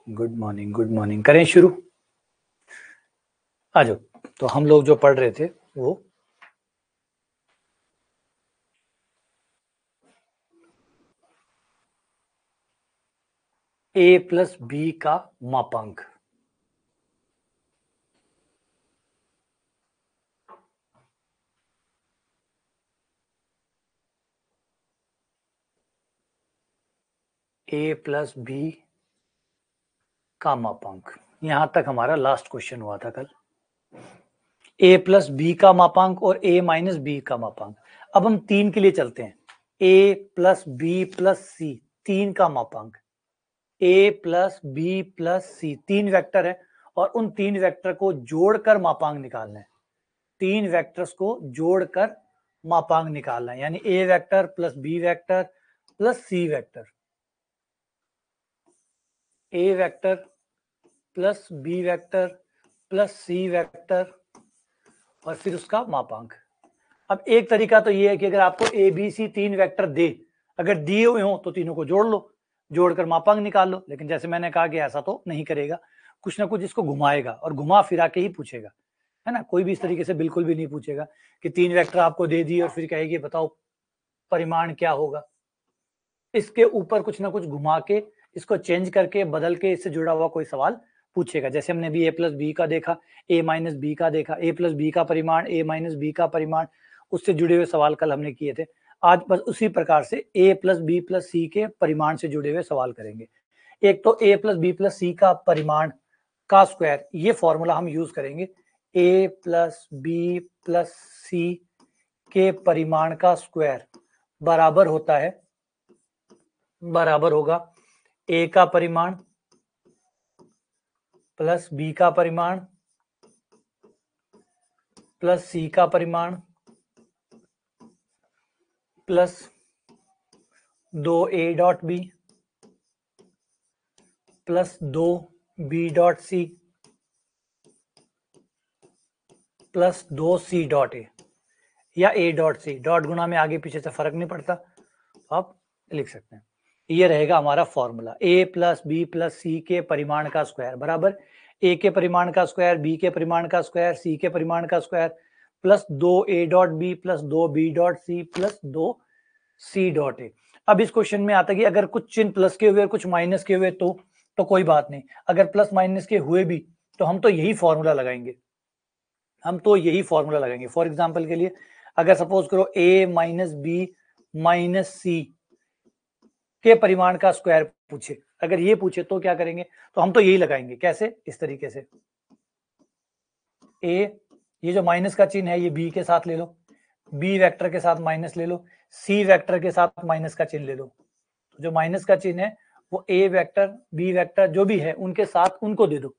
Good morning, good morning. करें शुरू। आ जाओ। तो हम लोग जो पढ़ रहे थे वो a प्लस बी का मापांक। a प्लस बी का मापांक, यहां तक हमारा लास्ट क्वेश्चन हुआ था कल। a प्लस बी का मापांक और a माइनस बी का मापांक। अब हम 3 के लिए चलते हैं। a plus B plus c, 3 का मापांक। a plus B plus c 3 vector है और उन 3 वेक्टर को जोड़कर मापांक निकालना है। 3 वेक्टर्स को जोड़कर मापांक निकालना है, यानी a vector plus B vector plus C vector. a vector plus B vector plus C vector और फिर उसका मापांक। अब एक तरीका तो ये है कि अगर आपको ए बी सी 3 वेक्टर दे, अगर दिए हुए हो तो तीनों को जोड़ लो, जोड़कर मापांक निकाल लो। लेकिन जैसे मैंने कहा कि ऐसा तो नहीं करेगा, कुछ ना कुछ इसको घुमाएगा और घुमा फिरा के ही पूछेगा, है ना। कोई भी इस तरीके से बिल्कुल भी नहीं पूछेगा कि 3 वेक्टर आपको दे दिए और फिर कहेगी बताओ परिमाण क्या होगा। इसके ऊपर कुछ ना कुछ घुमा के, इसको चेंज करके, बदल के इससे जुड़ा हुआ कोई सवाल पूछेगा। जैसे हमने भी ए प्लस बी का देखा, ए माइनस बी का देखा, ए प्लस बी का परिमाण, ए माइनस बी का परिमाण, उससे जुड़े हुए सवाल कल हमने किए थे। आज बस उसी प्रकार से ए प्लस बी प्लस सी के परिमाण से जुड़े हुए सवाल करेंगे। एक तो ए प्लस बी प्लस सी का परिमाण का स्क्वायर, ये फॉर्मूला हम यूज करेंगे। ए प्लस बी प्लस सी के परिमाण का स्क्वायर बराबर होता है, बराबर होगा ए का परिमाण प्लस बी का परिमाण प्लस सी का परिमाण plus 2a dot B plus 2b dot C plus 2c dot a, या a डॉट सी। डॉट गुना में आगे पीछे से फर्क नहीं पड़ता, आप लिख सकते हैं। ये रहेगा हमारा formula, a plus B plus C के परिमाण का स्क्वायर बराबर a के परिमाण का स्क्वायर, b के परिमाण का स्क्वायर, c के परिमाण का square plus 2a dot B plus 2b dot C plus 2c dot a. अब इस क्वेश्चन में आता है कि अगर कुछ चिन्ह प्लस के हुए और कुछ माइनस के हुए तो कोई बात नहीं। अगर प्लस माइनस के हुए भी तो हम तो यही फॉर्मूला लगाएंगे, हम तो यही फॉर्मूला लगाएंगे। फॉर एग्जाम्पल के लिए अगर सपोज करो a माइनस बी माइनस सी के परिमाण का स्क्वायर पूछे, अगर ये पूछे तो क्या करेंगे, तो हम तो यही लगाएंगे। कैसे? इस तरीके से, a, ये जो माइनस का चिन्ह है ये b के साथ ले लो, b वेक्टर के साथ माइनस ले लो, c वेक्टर के साथ माइनस का चिन्ह ले लो। तो जो माइनस का चिन्ह है वो a वेक्टर b वेक्टर जो भी है उनके साथ, उनको दे दो,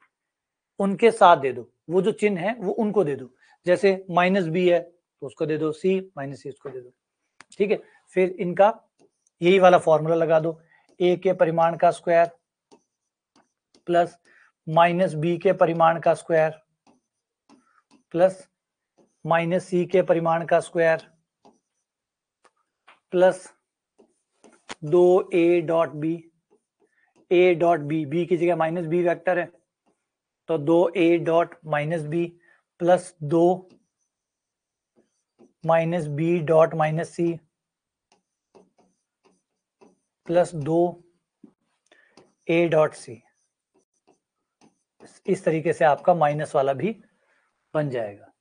उनके साथ दे दो। वो जो चिन्ह है वो उनको दे दो। जैसे माइनस बी है तो उसको दे दो c, माइनस सी उसको दे दो। ठीक है, फिर इनका यही वाला फॉर्मूला लगा दो, a के परिमाण का स्क्वायर प्लस माइनस बी के परिमाण का स्क्वायर प्लस माइनस सी के परिमाण का square plus 2a dot B, a dot B, B की जगह माइनस बी वेक्टर है तो 2a dot minus B plus 2 minus B dot minus C plus 2a dot C. इस तरीके से आपका माइनस वाला भी बन जाएगा।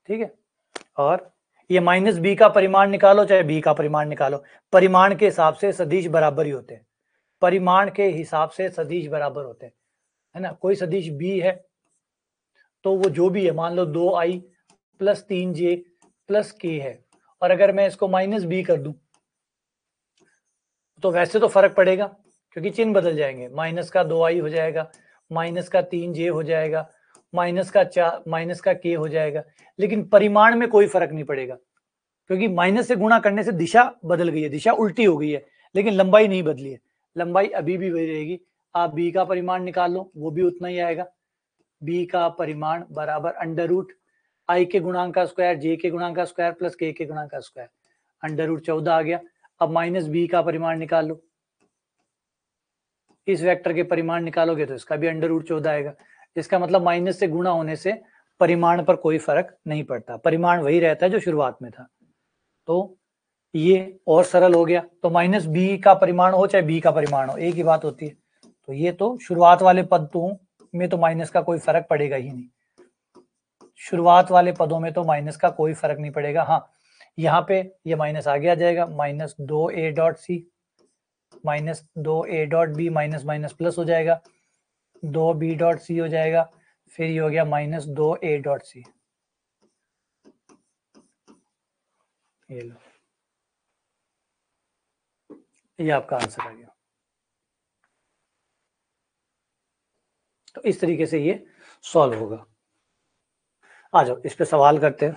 ठीक है, और ये माइनस बी का परिमाण निकालो चाहे बी का परिमाण निकालो, परिमाण के हिसाब से सदिश बराबर ही होते हैं, परिमाण के हिसाब से सदिश बराबर होते हैं, है ना। कोई सदिश बी है तो वो जो भी है, मान लो 2i plus 3j plus k है, और अगर मैं इसको माइनस बी कर दूं तो वैसे तो फर्क पड़ेगा क्योंकि चिन्ह बदल जाएंगे, माइनस का 2i हो जाएगा, माइनस का 3j हो जाएगा, माइनस का k हो जाएगा, लेकिन परिमाण में कोई फर्क नहीं पड़ेगा क्योंकि माइनस से गुणा करने से दिशा बदल गई है, दिशा उल्टी हो गई है, लेकिन लंबाई नहीं बदली है, लंबाई अभी भी वही रहेगी। आप b का परिमाण निकाल लो, वो भी उतना ही आएगा, b का परिमाण बराबर अंडर रूट i के गुणांक का स्क्वायर, j के गुणांक का स्क्वायर प्लस k के गुणांक का स्क्वायर, अंडर रूट 14 आ गया। अब माइनस b का परिमाण निकाल लो, इस वेक्टर के परिमाण निकालोगे तो इसका भी √14 आएगा। इसका मतलब माइनस से गुणा होने से परिमाण पर कोई फर्क नहीं पड़ता, परिमाण वही रहता है जो शुरुआत में था। तो ये और सरल हो गया। तो माइनस बी का परिमाण हो चाहे बी का परिमाण हो, एक ही बात होती है। तो ये तो शुरुआत वाले पद में तो माइनस का कोई फर्क पड़ेगा ही नहीं, शुरुआत वाले पदों में तो माइनस का कोई फर्क नहीं पड़ेगा। हाँ, यहाँ पे ये माइनस आगे आ जाएगा, -2a.c -2a.b minus minus plus हो जाएगा, 2b.c हो जाएगा, फिर ये हो गया -2a.c। ये लो, ये आपका आंसर आ गया। तो इस तरीके से ये सॉल्व होगा। आ जाओ इस पे सवाल करते हैं।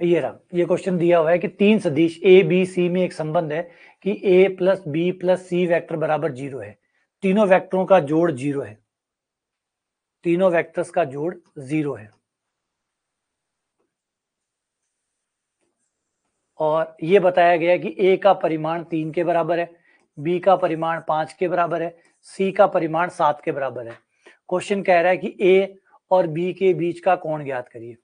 ये रहा, ये क्वेश्चन दिया हुआ है कि तीन सदिश ए बी सी में एक संबंध है कि a plus B plus C vector बराबर 0 है। तीनों वेक्टरों का जोड़ 0 है, तीनों वेक्टर्स का जोड़ 0 है। और ये बताया गया है कि a का परिमाण 3 के बराबर है, b का परिमाण 5 के बराबर है, c का परिमाण 7 के बराबर है। क्वेश्चन कह रहा है कि a और b के बीच का कोण ज्ञात करिए।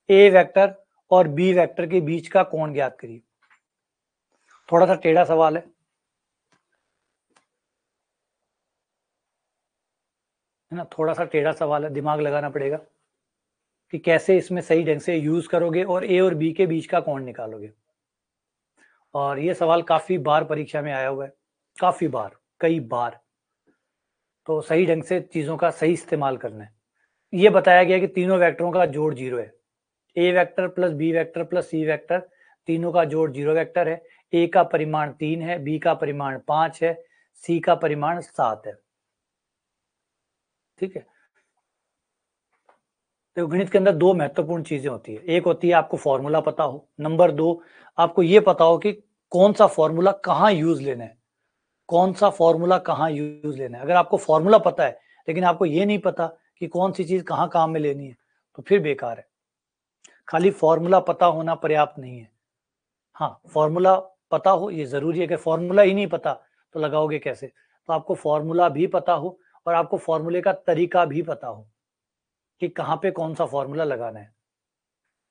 a वेक्टर और b वेक्टर के बीच का कोण ज्ञात करिए। थोड़ा सा टेढ़ा सवाल है ना, थोड़ा सा टेढ़ा सवाल है, दिमाग लगाना पड़ेगा कि कैसे इसमें सही ढंग से यूज करोगे और a और b के बीच का कोण निकालोगे। और ये सवाल काफी बार परीक्षा में आया हुआ है, काफी बार, कई बार। तो सही ढंग से चीजों का सही इस्तेमाल करना है। ये बताया गया कि तीनों वेक्टरों का जोड़ 0 है, A vector plus B vector plus C vector, तीनों का जोड़ 0 वेक्टर है। ए का परिमाण 3 है, बी का परिमाण 5 है, सी का परिमाण 7 है। ठीक है, तो गणित के अंदर दो महत्वपूर्ण चीजें होती है, एक होती है आपको फॉर्मूला पता हो, नंबर 2 आपको ये पता हो कि कौन सा फॉर्मूला कहाँ यूज लेना है, कौन सा फॉर्मूला कहाँ यूज लेना है। अगर आपको फॉर्मूला पता है लेकिन आपको ये नहीं पता कि कौन सी चीज कहाँ काम में लेनी है तो फिर बेकार है। खाली फॉर्मूला पता होना पर्याप्त नहीं है। हाँ, फॉर्मूला पता हो ये जरूरी है, अगर फॉर्मूला ही नहीं पता तो लगाओगे कैसे। तो आपको फॉर्मूला भी पता हो और आपको फॉर्मूले का तरीका भी पता हो कि कहाँ पे कौन सा फॉर्मूला लगाना है,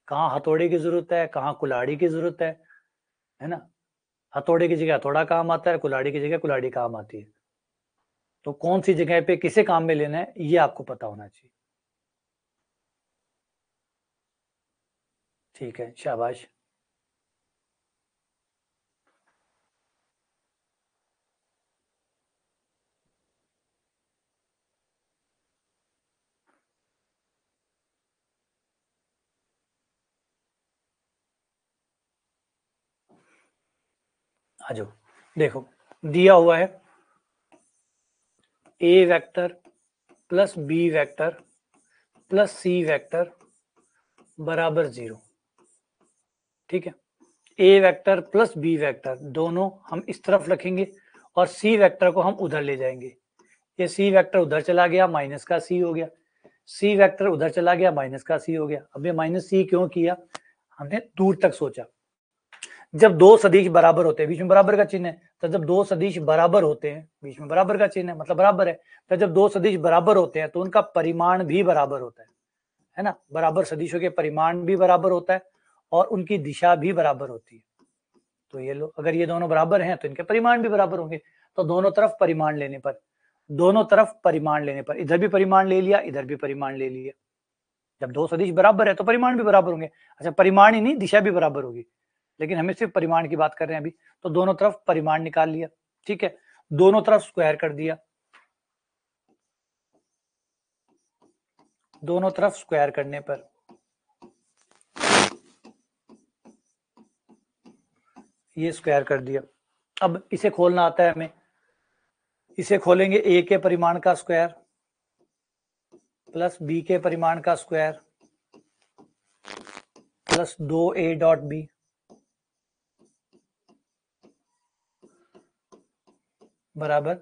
कहाँ हथौड़े की जरूरत है, कहाँ कुल्हाड़ी की जरूरत है ना। हथौड़े की जगह हथौड़ा काम आता है, कुल्हाड़ी की जगह कुल्हाड़ी काम आती है। तो कौन सी जगह पे किसे काम में लेना है ये आपको पता होना चाहिए। ठीक है, शाबाश। आ जाओ, देखो दिया हुआ है A vector plus B vector plus C vector बराबर 0। ठीक है, A vector plus B vector दोनों हम इस तरफ रखेंगे और सी वेक्टर को हम उधर ले जाएंगे। ये सी वेक्टर उधर चला गया, माइनस का सी हो गया, सी वेक्टर उधर चला गया, माइनस का सी हो गया। अब ये माइनस सी क्यों किया, हमने दूर तक सोचा। जब दो सदिश बराबर होते हैं, बीच में बराबर का चिन्ह है, तो जब दो सदिश बराबर होते हैं, बीच में बराबर का चिन्ह है मतलब बराबर है, तो जब दो सदिश बराबर होते हैं तो उनका परिमाण भी बराबर होता है ना। बराबर सदिशों के परिमाण भी बराबर होता है और उनकी दिशा भी बराबर होती है। तो ये लो, अगर ये दोनों बराबर हैं तो इनके परिमाण भी बराबर होंगे। तो दोनों तरफ परिमाण लेने पर, दोनों तरफ परिमाण लेने पर, इधर भी परिमाण ले लिया, इधर भी परिमाण ले लिया। जब दो सदिश बराबर है तो परिमाण भी बराबर होंगे। अच्छा, परिमाण ही नहीं, दिशा भी बराबर होगी, लेकिन हमें सिर्फ परिमाण की बात कर रहे हैं अभी। तो दोनों तरफ परिमाण निकाल लिया। ठीक है, दोनों तरफ स्क्वायर कर दिया, दोनों तरफ स्क्वायर करने पर ये स्क्वायर कर दिया। अब इसे खोलना आता है हमें, इसे खोलेंगे, ए के परिमाण का स्क्वायर प्लस बी के परिमाण का स्क्वायर प्लस 2a.b बराबर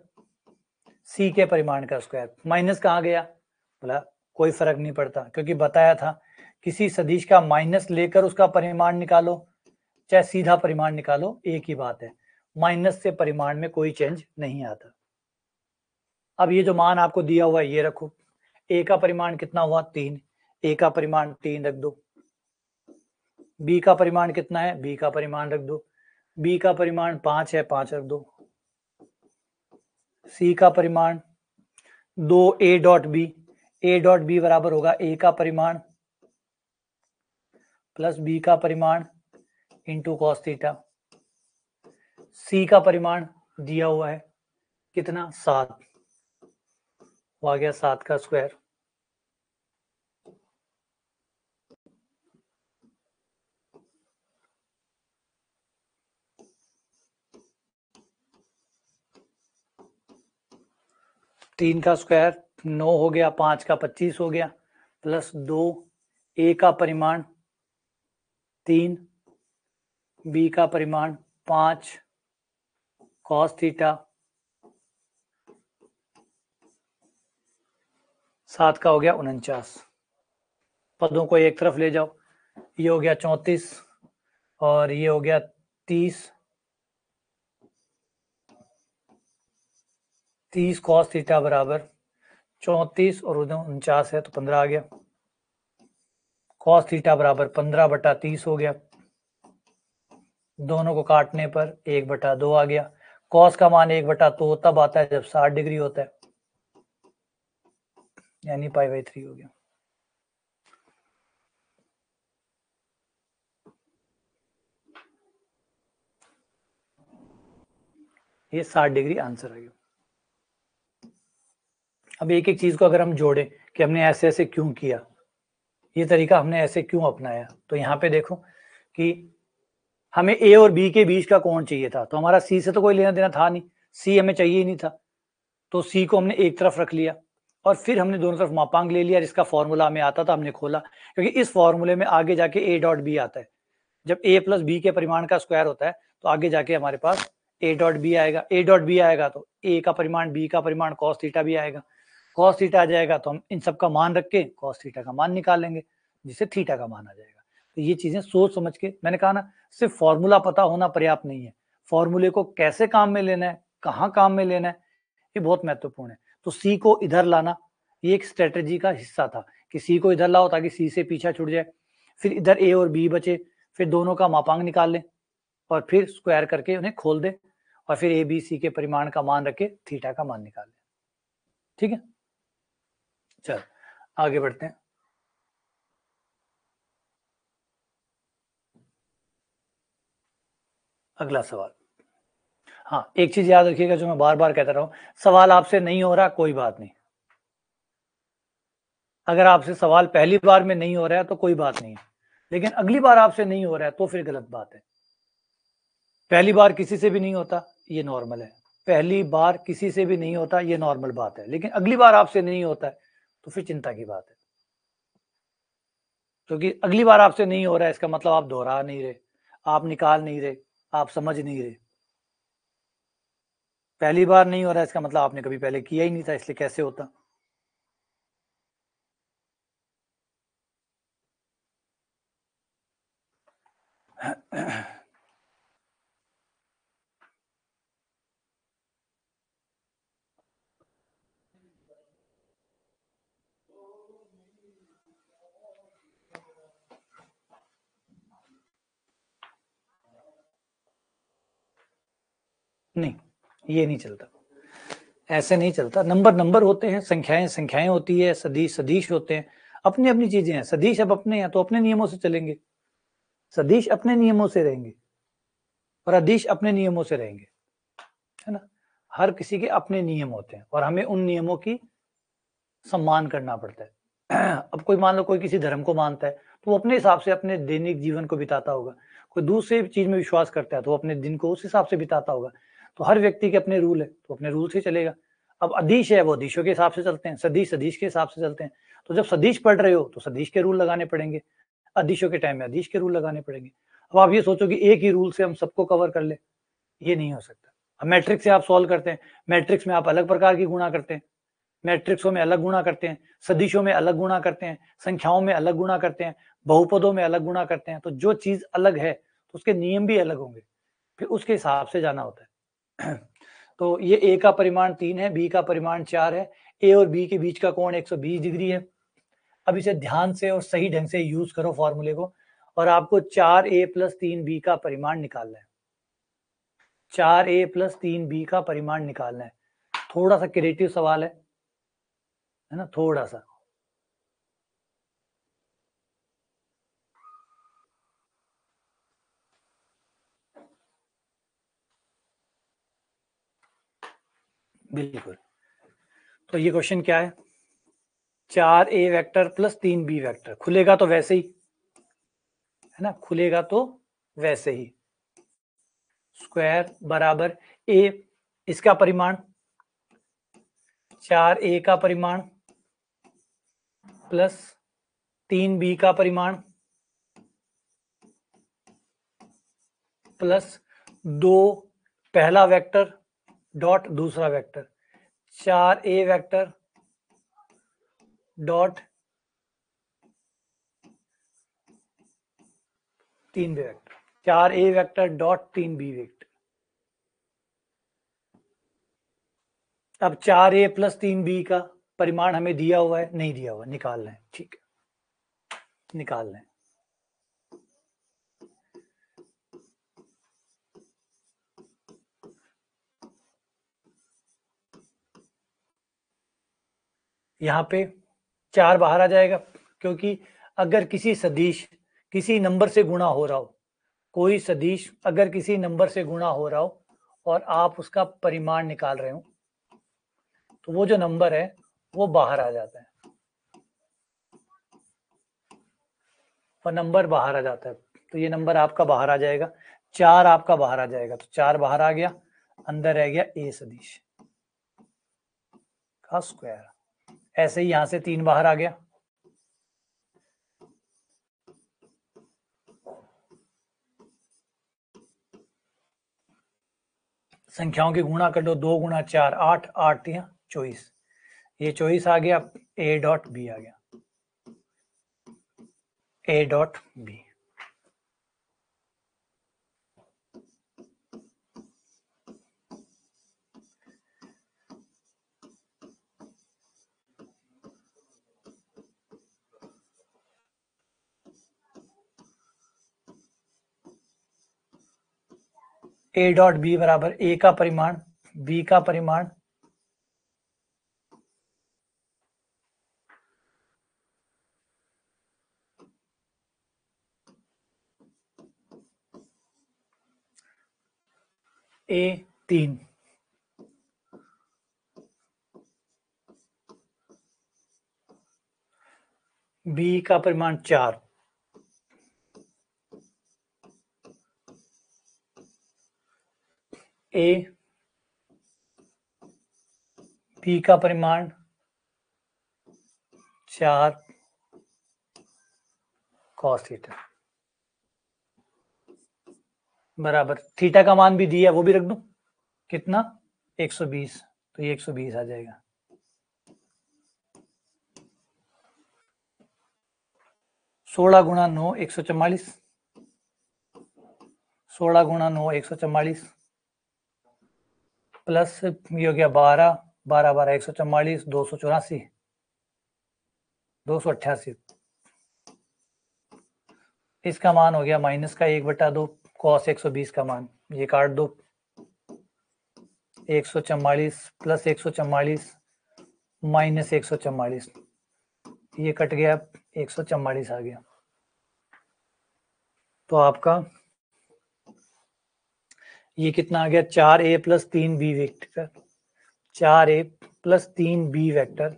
सी के परिमाण का स्क्वायर। माइनस कहाँ गया, बोला कोई फर्क नहीं पड़ता, क्योंकि बताया था किसी सदिश का माइनस लेकर उसका परिमाण निकालो चाहे सीधा परिमाण निकालो, एक ही बात है, माइनस से परिमाण में कोई चेंज नहीं आता। अब ये जो मान आपको दिया हुआ है ये रखो, ए का परिमाण कितना हुआ 3, ए का परिमाण 3 रख दो, बी का परिमाण कितना है, बी का परिमाण रख दो, बी का परिमाण 5 है, 5 रख दो, सी का परिमाण 2 ए डॉट बी बराबर होगा ए का परिमाण प्लस बी का परिमाण इंटू कॉस थीटा। सी का परिमाण दिया हुआ है कितना 7, वो आ गया 7 का स्क्वायर। तीन का स्क्वायर 9 हो गया, 5 का 25 हो गया, प्लस 2 ए का परिमाण 3, बी का परिमाण 5 कॉस थीटा, 7 का हो गया 49। पदों को एक तरफ ले जाओ, ये हो गया 34 और ये हो गया 30 कॉस थीटा बराबर 34 और 49 है तो 15 आ गया। कॉस थीटा बराबर 15/30 हो गया, दोनों को काटने पर 1/2 आ गया। कॉस का मान 1/2 तब आता है जब 60 डिग्री होता है, यानी π/3 हो गया। ये 60 डिग्री आंसर आ गया। अब एक एक चीज को अगर हम जोड़े कि हमने ऐसे ऐसे क्यों किया, ये तरीका हमने ऐसे क्यों अपनाया, तो यहाँ पे देखो कि हमें ए और बी के बीच का कोण चाहिए था, तो हमारा सी से तो कोई लेना देना था नहीं, सी हमें चाहिए ही नहीं था, तो सी को हमने एक तरफ रख लिया और फिर हमने दोनों तरफ मापांक ले लिया। इसका फॉर्मूला हमें आता था, हमने खोला, क्योंकि इस फॉर्मूले में आगे जाके ए डॉट बी आता है। जब ए प्लस बी के परिमाण का स्क्वायर होता है तो आगे जाके हमारे पास ए डॉट बी आएगा। ए डॉट बी आएगा तो ए का परिमाण बी का परिमाण कॉस थीटा भी आएगा। कॉस थीटा आ जाएगा तो हम इन सब का मान रख के कॉस थीटा का मान निकाल लेंगे, जिससे थीटा का मान आ जाएगा। तो ये चीजें सोच समझ के, मैंने कहा ना सिर्फ फॉर्मूला पता होना पर्याप्त नहीं है, फॉर्मूले को कैसे काम में लेना है, कहाँ काम में लेना है, ये बहुत महत्वपूर्ण है। तो सी को इधर लाना ये एक स्ट्रेटेजी का हिस्सा था कि सी को इधर लाओ ताकि सी से पीछा छूट जाए, फिर इधर ए और बी बचे, फिर दोनों का मापांक निकाल लें और फिर स्क्वायर करके उन्हें खोल दें और फिर ए बी सी के परिमाण का मान रख के थीटा का मान निकाल लें। ठीक है, चल आगे बढ़ते हैं। अगला सवाल, हाँ एक चीज याद रखिएगा जो मैं बार बार कहता रहा हूं, सवाल आपसे नहीं हो रहा कोई बात नहीं, अगर आपसे सवाल पहली बार में नहीं हो रहा है तो कोई बात नहीं है, लेकिन अगली बार आपसे नहीं हो रहा है तो फिर गलत बात है। पहली बार किसी से भी नहीं होता ये नॉर्मल है, पहली बार किसी से भी नहीं होता ये नॉर्मल बात है, लेकिन अगली बार आपसे नहीं होता है तो फिर चिंता की बात है, क्योंकि अगली बार आपसे नहीं हो रहा है इसका मतलब आप दोहरा नहीं रहे, आप निकाल नहीं रहे, आप समझ नहीं रहे। पहली बार नहीं हो रहा है इसका मतलब आपने कभी पहले किया ही नहीं था, इसलिए कैसे होता। नहीं ये नहीं चलता, ऐसे नहीं चलता। नंबर नंबर होते हैं, संख्याएं संख्याएं होती है, सदिश सदिश होते हैं, अपनी अपनी चीजें हैं। सदिश अब अपने हैं तो अपने नियमों से चलेंगे, सदिश अपने नियमों से रहेंगे और अदिश अपने नियमों से रहेंगे, है ना। हर किसी के अपने नियम होते हैं और हमें उन नियमों की सम्मान करना पड़ता है। अब कोई मान लो कोई किसी धर्म को मानता है तो वो अपने हिसाब से अपने दैनिक जीवन को बिताता होगा, कोई दूसरे चीज में विश्वास करता है तो वो अपने दिन को उस हिसाब से बिताता होगा। तो हर व्यक्ति के अपने रूल है तो अपने रूल से चलेगा। अब अदिश है वो अदिशों के हिसाब से चलते हैं, सदिश सदिश के हिसाब से चलते हैं। तो जब सदिश पढ़ रहे हो तो सदिश के रूल लगाने पड़ेंगे, अदिशों के टाइम में अदिश के रूल लगाने पड़ेंगे। अब आप ये सोचो कि एक ही रूल से हम सबको कवर कर ले, ये नहीं हो सकता। अब मैट्रिक्स से आप सॉल्व करते हैं, मैट्रिक्स में आप अलग प्रकार की गुणा करते हैं, मैट्रिक्सों में अलग गुणा करते हैं, सदिशों में अलग गुणा करते हैं, संख्याओं में अलग गुणा करते हैं, बहुपदों में अलग गुणा करते हैं। तो जो चीज अलग है तो उसके नियम भी अलग होंगे, फिर उसके हिसाब से जाना होता है। तो ये ए का परिमाण 3 है, बी का परिमाण 4 है, ए और बी के बीच का कोण 120 डिग्री है। अब इसे ध्यान से और सही ढंग से यूज करो फॉर्मूले को, और आपको 4a प्लस 3b का परिमाण निकालना है। 4a प्लस 3b का परिमाण निकालना है। थोड़ा सा क्रिएटिव सवाल है ना, थोड़ा सा। बिल्कुल। तो ये क्वेश्चन क्या है, 4a vector plus 3b vector, खुलेगा तो वैसे ही है ना, खुलेगा तो वैसे ही, स्क्वायर बराबर a, इसका परिमाण 4a का परिमाण प्लस 3b का परिमाण प्लस 2 पहला वेक्टर डॉट दूसरा vector, 4a vector dot 3b vector, 4a vector dot 3b vector. अब 4a प्लस 3b का परिमाण हमें दिया हुआ है, नहीं दिया हुआ, निकालना है। ठीक है, निकालना है। यहाँ पे 4 बाहर आ जाएगा, क्योंकि अगर किसी सदिश किसी नंबर से गुणा हो रहा हो, कोई सदिश अगर किसी नंबर से गुणा हो रहा हो और आप उसका परिमाण निकाल रहे हो, तो वो जो नंबर है वो बाहर आ जाता है, और नंबर बाहर आ जाता है। तो ये नंबर आपका बाहर आ जाएगा, 4 आपका बाहर आ जाएगा, तो 4 बाहर आ गया, अंदर रह गया ए सदिश का स्क्वायर। ऐसे ही यहां से 3 बाहर आ गया, संख्याओं के गुणा कर दो, 2 गुणा 4 8, 8 या 24, ये 24 आ गया, ए डॉट बी आ गया, a dot B. A dot b बराबर ए का परिमाण, बी का परिमाण ए 3, बी का परिमाण 4, ए बी का परिमाण 4 कॉस थीटा बराबर, थीटा का मान भी दिया, वो भी रख दूं, कितना 120, तो ये 120 आ जाएगा। सोलह गुणा 9 144, 16 गुणा 9 144, प्लस ये हो गया 12, 12 12 144, 284, 288, इसका मान हो गया माइनस का 1/2 कॉस 120 का मान, ये काट दो, 144 प्लस 144 माइनस 144, ये कट गया, 144 आ गया। तो आपका ये कितना आ गया, 4a plus 3b vector, 4a plus 3b vector,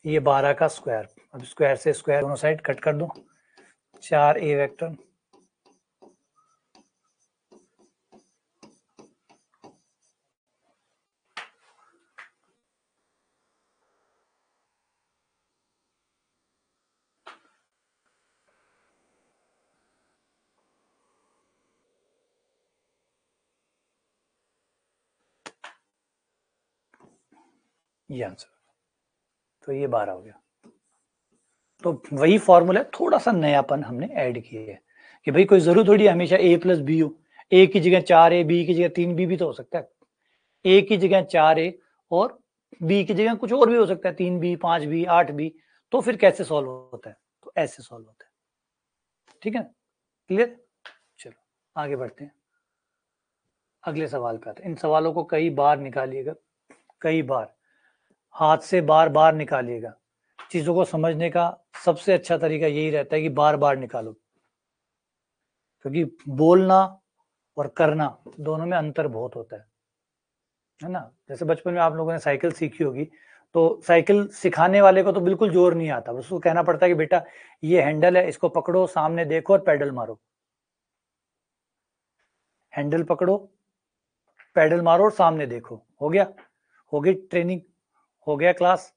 ये 12 का स्क्वायर। अब स्क्वायर से स्क्वायर दोनों साइड कट कर दो, 4a वेक्टर ये आंसर, तो ये 12 हो गया। तो वही फॉर्मूला, थोड़ा सा नयापन हमने ऐड किया है कि भाई कोई जरूर थोड़ी हमेशा a प्लस बी हो, a की जगह 4a, b की जगह 3b भी तो हो सकता है, a की जगह 4a और b की जगह कुछ और भी हो सकता है, 3b, 5b, 8b। तो फिर कैसे सॉल्व होता है? तो ऐसे सॉल्व होता है। ठीक है, क्लियर? चलो आगे बढ़ते हैं, अगले सवाल पे आते हैं। इन सवालों को कई बार निकालिएगा, कई बार हाथ से बार बार निकालिएगा। चीजों को समझने का सबसे अच्छा तरीका यही रहता है कि बार बार निकालो, क्योंकि बोलना और करना दोनों में अंतर बहुत होता है ना। जैसे बचपन में आप लोगों ने साइकिल सीखी होगी, तो साइकिल सिखाने वाले को तो बिल्कुल जोर नहीं आता, बस उसको कहना पड़ता है कि बेटा ये हैंडल है, इसको पकड़ो, सामने देखो और पैडल मारो। हैंडल पकड़ो, पैडल मारो और सामने देखो, हो गया, हो गई ट्रेनिंग, हो गया क्लास।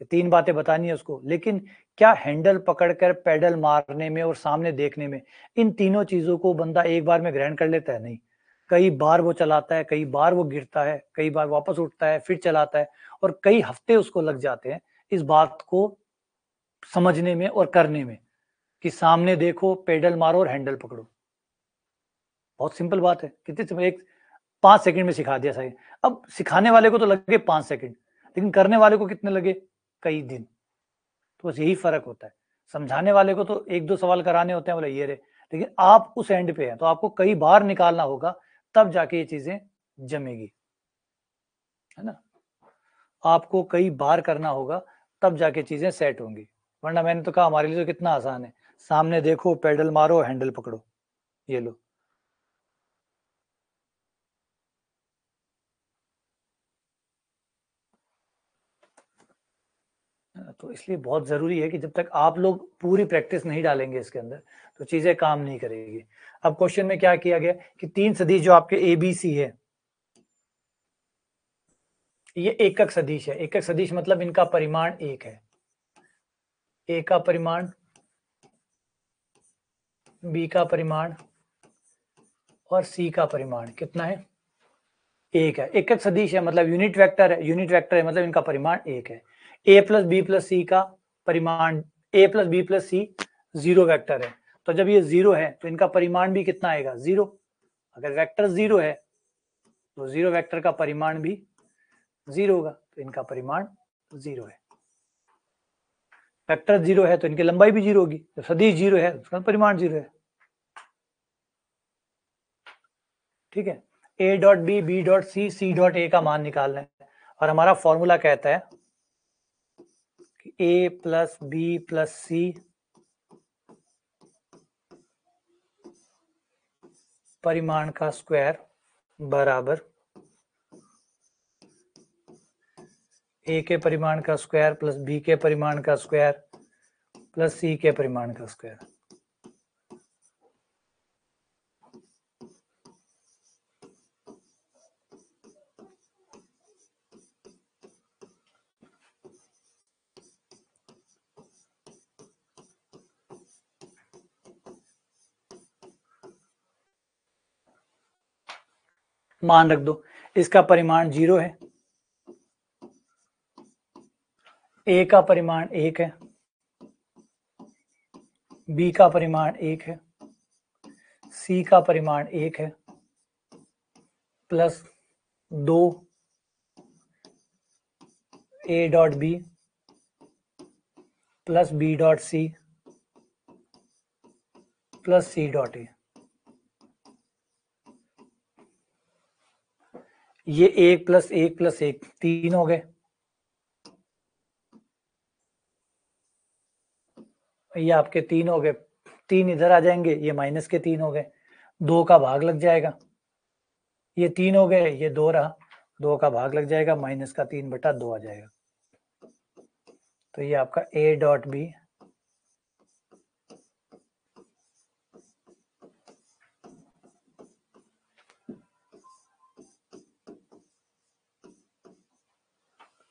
3 बातें बतानी है उसको। लेकिन क्या हैंडल पकड़कर पैडल मारने में और सामने देखने में, इन तीनों चीजों को बंदा एक बार में ग्रहण कर लेता है? नहीं, कई बार वो चलाता है, कई बार वो गिरता है, कई बार वापस उठता है, फिर चलाता है, और कई हफ्ते उसको लग जाते हैं इस बात को समझने में और करने में कि सामने देखो, पेडल मारो और हैंडल पकड़ो। बहुत सिंपल बात है, कितने समय, एक 5 सेकंड में सिखा दिया सही। अब सिखाने वाले को तो लगे 5 सेकंड, लेकिन करने वाले को कितने लगे? कई दिन। तो बस यही फर्क होता है। समझाने वाले को तो 1-2 सवाल कराने होते हैं, बोले ये रे, लेकिन आप उस एंड पे हैं, तो आपको कई बार निकालना होगा, तब जाके ये चीजें जमेगी, है ना। आपको कई बार करना होगा, तब जाके चीजें सेट होंगी, वरना मैंने तो कहा हमारे लिए तो कितना आसान है, सामने देखो, पेडल मारो, हैंडल पकड़ो, ये लो। तो इसलिए बहुत जरूरी है कि जब तक आप लोग पूरी प्रैक्टिस नहीं डालेंगे इसके अंदर, तो चीजें काम नहीं करेगी। अब क्वेश्चन में क्या किया गया कि 3 सदिश जो आपके ABC है, ये एकक सदिश है। एकक सदिश मतलब इनका परिमाण 1 है। ए का परिमाण, बी का परिमाण और सी का परिमाण कितना है? 1 है। एकक सदिश है मतलब यूनिट वेक्टर है, यूनिट वेक्टर है मतलब इनका परिमाण 1 है। ए प्लस बी प्लस सी का परिमाण, ए प्लस बी प्लस सी 0 वेक्टर है, तो जब ये 0 है तो इनका परिमाण भी कितना आएगा? 0। अगर वेक्टर 0 है तो 0 वेक्टर का परिमाण भी 0 होगा, तो इनका परिमाण 0 है। वेक्टर 0 है तो इनकी लंबाई भी 0 होगी, जब सदिश 0 है उसका परिमाण 0 है। ठीक है, A dot B dot C dot A का मान निकालना है, और हमारा फॉर्मूला कहता है कि ए प्लस बी प्लस सी परिमाण का स्क्वायर बराबर ए के परिमाण का स्क्वायर प्लस बी के परिमाण का स्क्वायर प्लस सी के परिमाण का स्क्वायर। मान रख दो, इसका परिमाण 0 है, ए का परिमाण 1 है, बी का परिमाण 1 है, सी का परिमाण 1 है, plus 2 A dot B plus B dot C plus C dot A. ये 1 प्लस 1 प्लस 1 3 हो गए, ये आपके 3 हो गए, 3 इधर आ जाएंगे, ये माइनस के 3 हो गए, 2 का भाग लग जाएगा, ये 3 हो गए, ये 2 रहा, 2 का भाग लग जाएगा, माइनस का 3/2 आ जाएगा। तो ये आपका A dot B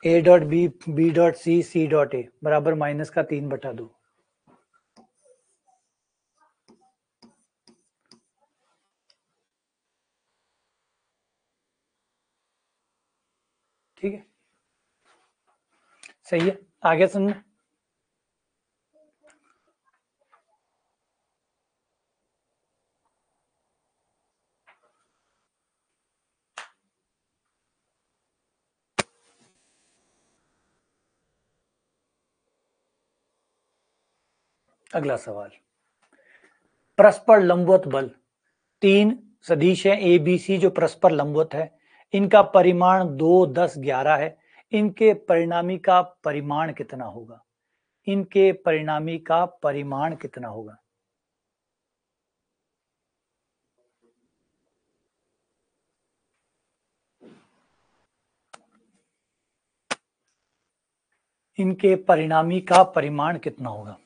A dot B dot C dot A बराबर माइनस का 3/2। ठीक है, सही है, आगे सुन। अगला सवाल, परस्पर लंबवत बल, तीन सदिश है ए बी सी जो परस्पर लंबवत है, इनका परिमाण 2, 10, 11 है, इनके परिणामी का परिमाण कितना होगा? इनके परिणामी का परिमाण कितना होगा? इनके परिणामी का परिमाण कितना होगा?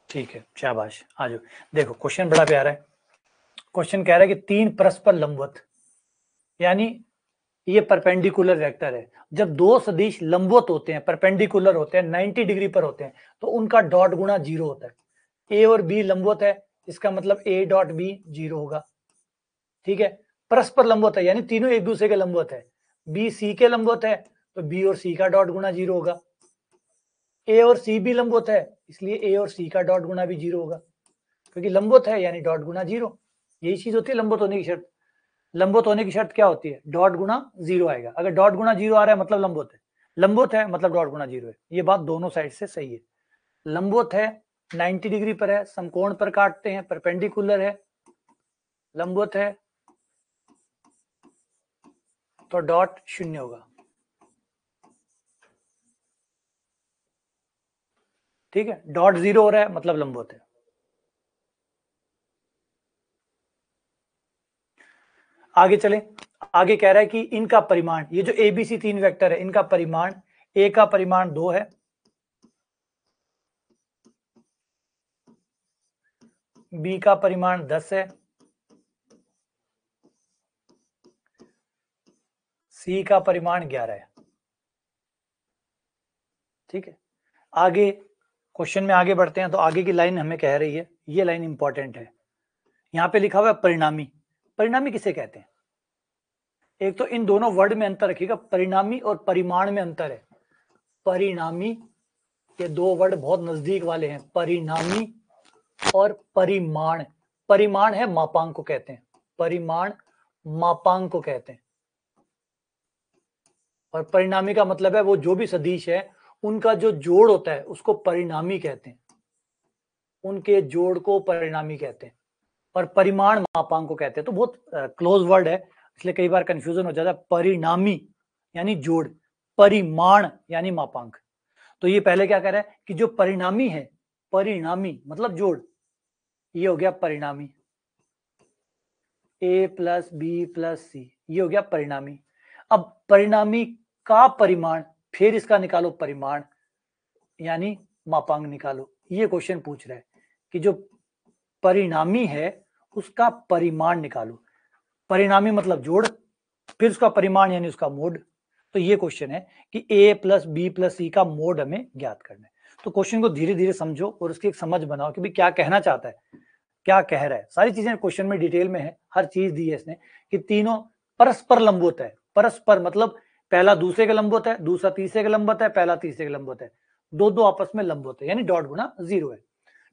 ठीक है, शाबाश, आ जाओ। देखो क्वेश्चन बड़ा प्यारा है। क्वेश्चन कह रहा है कि तीन परस्पर लंबवत, यानी ये परपेंडिकुलर वेक्टर है। जब दो सदिश लंबवत होते हैं, परपेंडिकुलर होते हैं, 90 डिग्री पर होते हैं, तो उनका डॉट गुणा 0 होता है। ए और बी लंबवत है, इसका मतलब ए डॉट बी 0 होगा। ठीक है, परस्पर लंबवत है यानी तीनों एक दूसरे के लंबवत है। बी सी के लंबवत है तो बी और सी का डॉट गुणा 0 होगा। ए और सी भी लंबवत है, इसलिए ए और सी का डॉट गुणा भी 0 होगा, क्योंकि लंबवत है यानी डॉट गुणा 0। यही चीज होती है लंबवत होने की शर्त। लंबवत होने की शर्त क्या होती है? डॉट गुणा 0 आएगा। अगर डॉट गुणा 0 आ रहा है मतलब लंबवत है, लंबवत है मतलब डॉट गुणा 0 है। ये बात दोनों साइड से सही है। लंबवत है, 90 डिग्री पर है, समकोण पर काटते हैं, परपेंडिकुलर है, लंबवत है तो डॉट 0 होगा। ठीक है, डॉट 0 हो रहा है मतलब लंबवत है। आगे चले। आगे कह रहा है कि इनका परिमाण, ये जो ए बी सी तीन वेक्टर है, इनका परिमाण, ए का परिमाण 2 है, बी का परिमाण 10 है, सी का परिमाण 11 है। ठीक है, आगे क्वेश्चन में आगे बढ़ते हैं तो आगे की लाइन हमें कह रही है, ये लाइन इंपॉर्टेंट है। यहां पे लिखा हुआ है परिणामी। परिणामी किसे कहते हैं? एक तो इन दोनों वर्ड में अंतर रखिएगा, परिणामी और परिमाण में अंतर है। परिणामी, ये दो वर्ड बहुत नजदीक वाले हैं, परिणामी और परिमाण। परिमाण है मापांक को कहते हैं, परिमाण मापांक को कहते हैं, और परिणामी का मतलब है वो जो भी सदिश है उनका जो जोड़ होता है उसको परिणामी कहते हैं, उनके जोड़ को परिणामी कहते हैं, और परिमाण मापांक को कहते हैं। तो बहुत क्लोज वर्ड है, इसलिए कई बार कंफ्यूजन हो जाता है। परिणामी यानी जोड़, परिमाण यानी मापांक। तो ये पहले क्या कह रहा है कि जो परिणामी है, परिणामी मतलब जोड़, ये हो गया परिणामी, ए प्लस बी प्लस सी, ये हो गया परिणामी। अब परिणामी का परिमाण, फिर इसका निकालो परिमाण यानी मापांक निकालो। ये क्वेश्चन पूछ रहा है कि जो परिणामी है उसका परिमाण निकालो। परिणामी मतलब जोड़, फिर उसका परिमाण यानी उसका मोड। तो ये क्वेश्चन है कि ए प्लस बी प्लस सी का मोड हमें ज्ञात करना है। तो क्वेश्चन को धीरे धीरे समझो और उसकी एक समझ बनाओ कि भाई क्या कहना चाहता है, क्या कह रहा है। सारी चीजें क्वेश्चन में डिटेल में है, हर चीज दी है इसने कि तीनों परस्पर लंबवत है। परस्पर मतलब पहला दूसरे के लंबवत है, दूसरा तीसरे के लंबवत है, पहला तीसरे के लंबवत है। दो दो आपस में लंब होते हैं, यानी डॉट गुना 0 है।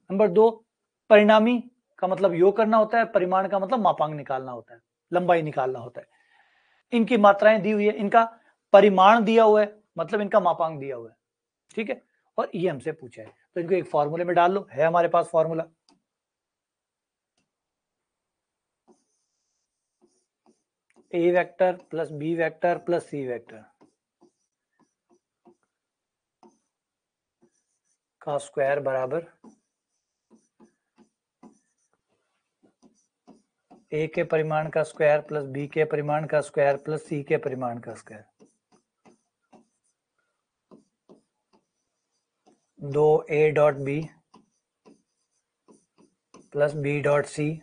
नंबर 2, परिणामी का मतलब योग करना होता है, परिमाण का मतलब मापांक निकालना होता है, लंबाई निकालना होता है। इनकी मात्राएं दी हुई है, इनका परिमाण दिया हुआ है, मतलब इनका मापांक दिया हुआ है, ठीक है, और ये हमसे पूछा है, तो इनको एक फॉर्मूले में डाल लो, है हमारे पास formula, A vector plus B vector plus C vector का स्क्वायर बराबर ए के परिमाण का स्क्वायर प्लस बी के परिमाण का स्क्वायर प्लस सी के परिमाण का square. 2 A dot B plus B dot C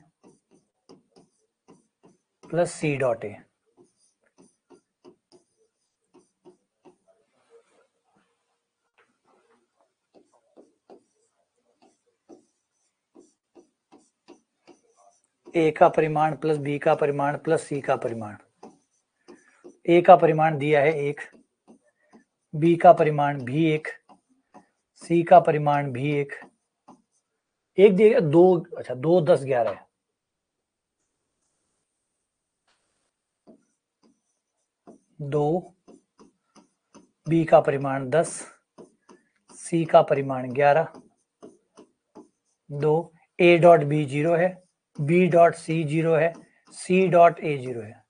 plus C dot A का परिमाण प्लस बी का परिमाण प्लस सी का परिमाण। ए का परिमाण दिया है 1, बी का परिमाण भी 1, सी का परिमाण भी 1 दिया 2, अच्छा 2 10 11 है, 2 बी का परिमाण 10, सी का परिमाण 11, 2 ए डॉट बी 0 है, बी डॉट सी 0 है, सी डॉट ए 0 है।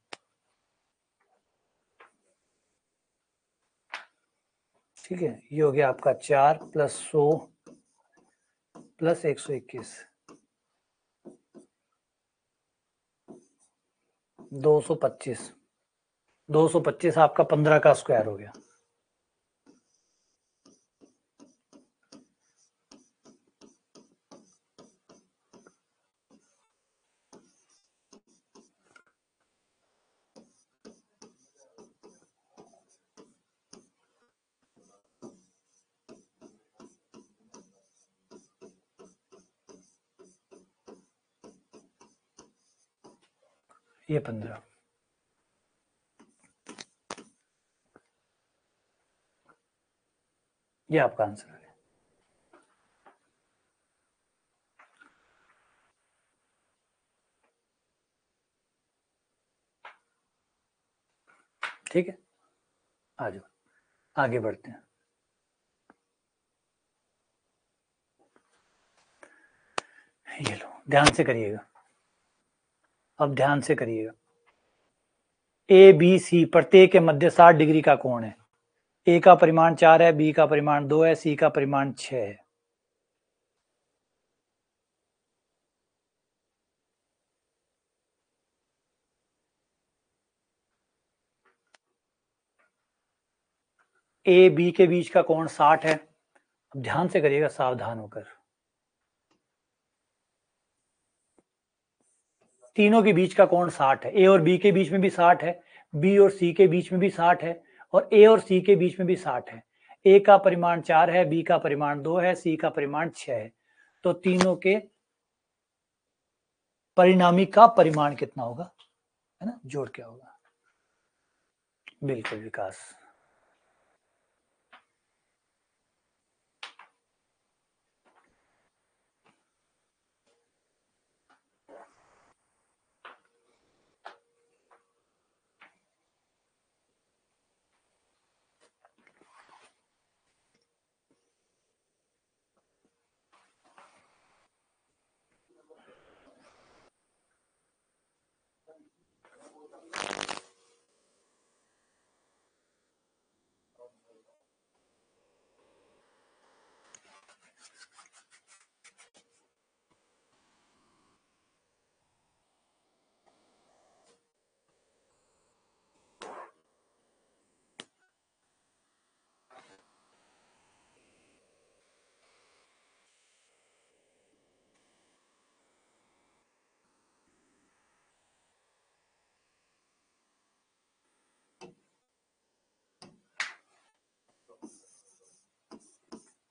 ठीक है, ये हो गया आपका 4 प्लस 100 प्लस 121, 225, 225 आपका 15 का स्क्वायर हो गया। ये 15, ये आपका आंसर है। ठीक है, आ जाओ आगे बढ़ते हैं। ये लो, ध्यान से करिएगा, अब ध्यान से करिएगा। ए बी सी प्रत्येक के मध्य 60 डिग्री का कोण है। ए का परिमाण 4 है, बी का परिमाण 2 है, सी का परिमाण 6 है। ए बी के बीच का कोण 60 है। अब ध्यान से करिएगा, सावधान होकर, तीनों के बीच का कोण 60 है। ए और बी के बीच में भी 60 है, बी और सी के बीच में भी 60 है, और ए और सी के बीच में भी 60 है। ए का परिमाण 4 है, बी का परिमाण 2 है, सी का परिमाण 6 है। तो तीनों के परिणामी का परिमाण कितना होगा, है ना, जोड़ क्या होगा। बिल्कुल Vikas,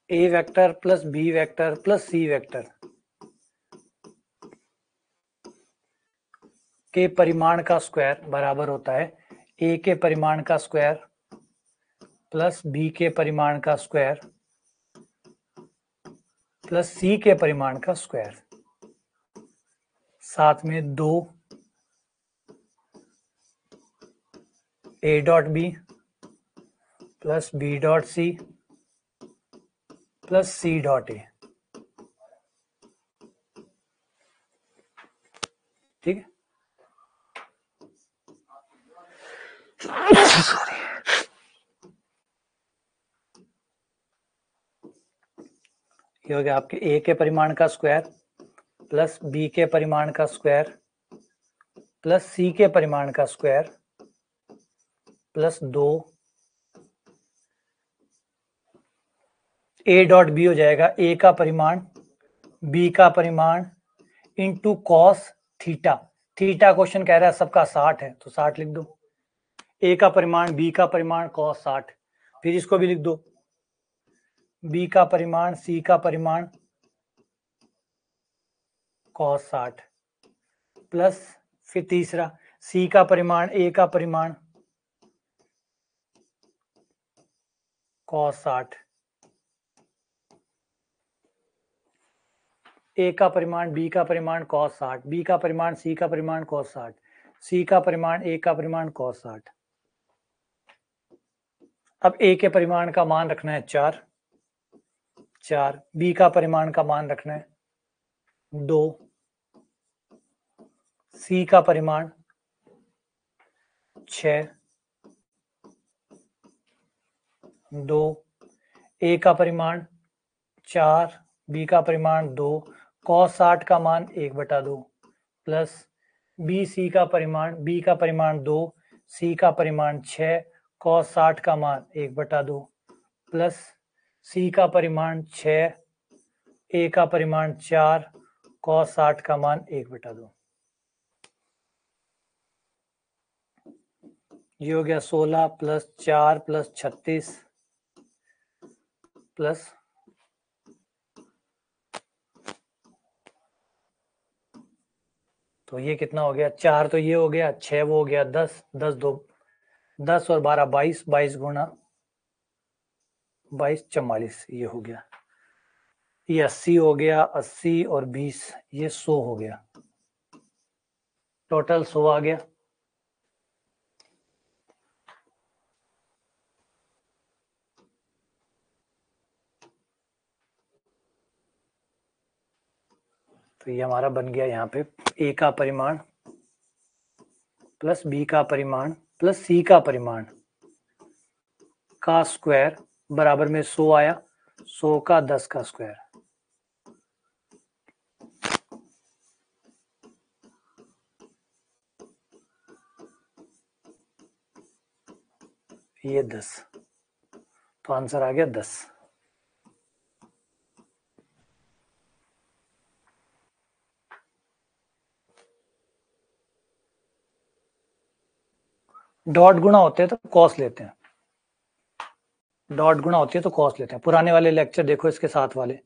A vector plus B vector plus C vector के परिमाण का स्क्वायर बराबर होता है ए के परिमाण का स्क्वायर प्लस बी के परिमाण का स्क्वायर प्लस सी के परिमाण का स्क्वायर, साथ में 2 A dot B plus B dot C plus C dot A. ठीक है, सॉरी। ये हो गया आपके ए के परिमाण का स्क्वायर प्लस बी के परिमाण का स्क्वायर प्लस सी के परिमाण का square plus 2 A dot B हो जाएगा ए का परिमाण बी का परिमाण into cos theta. Theta question कह रहा है सबका 60 है तो 60 लिख दो। ए का परिमाण बी का परिमाण कॉस 60, फिर इसको भी लिख दो बी का परिमाण सी का परिमाण कॉस 60 प्लस फिर तीसरा सी का परिमाण ए का परिमाण कॉस 60, ए का परिमाण बी का परिमाण कॉस 60, बी का परिमाण सी का परिमाण कॉस 60, सी का परिमाण ए का परिमाण कॉस 60। अब ए के परिमाण का मान रखना है 4, बी का परिमाण का मान रखना है 2, सी का परिमाण 6, 2, ए का परिमाण 4, बी का परिमाण 2, cos 60 का मान 1/2 प्लस बी सी का परिमाण बी का परिमाण 2, सी का परिमाण 6, cos 60 का मान 1/2 प्लस सी का परिमाण 6, ए का परिमाण 4, cos 60 का मान 1/2। ये हो गया 16 प्लस 4 प्लस 36 प्लस तो ये कितना हो गया 4 तो ये हो गया 6 वो हो गया 10, 10 2 10 और 12 22, 22 गुना 22 44, ये हो गया। ये 80 हो गया, 80 और 20 ये 100 हो गया, टोटल 100 आ गया। तो ये हमारा बन गया यहाँ पे ए का परिमाण प्लस बी का परिमाण प्लस सी का परिमाण का स्क्वायर बराबर में 100 आया, 100 का 10 का स्क्वायर। ये 10, तो आंसर आ गया 10। डॉट गुणा होते हैं तो कॉस लेते हैं, डॉट गुणा होती है तो कॉस लेते हैं। पुराने वाले लेक्चर देखो इसके साथ वाले।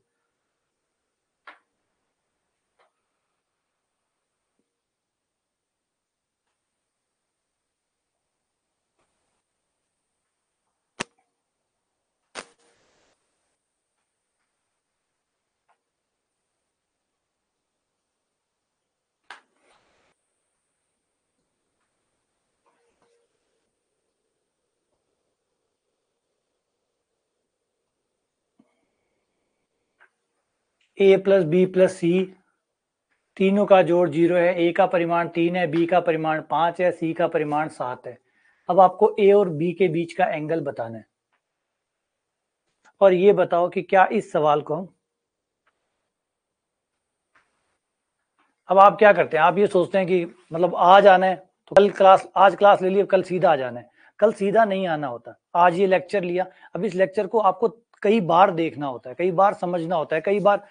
ए प्लस बी प्लस सी तीनों का जोड़ 0 है, ए का परिमाण 3 है, बी का परिमाण 5 है, सी का परिमाण 7 है। अब आपको ए और बी के बीच का एंगल बताना है और ये बताओ कि क्या इस सवाल को हम, अब आप क्या करते हैं, आप ये सोचते हैं कि मतलब आज आना है तो कल क्लास, आज क्लास ले ली कल सीधा आ जाना है। कल सीधा नहीं आना होता। आज ये लेक्चर लिया, अब इस लेक्चर को आपको कई बार देखना होता है, कई बार समझना होता है, कई बार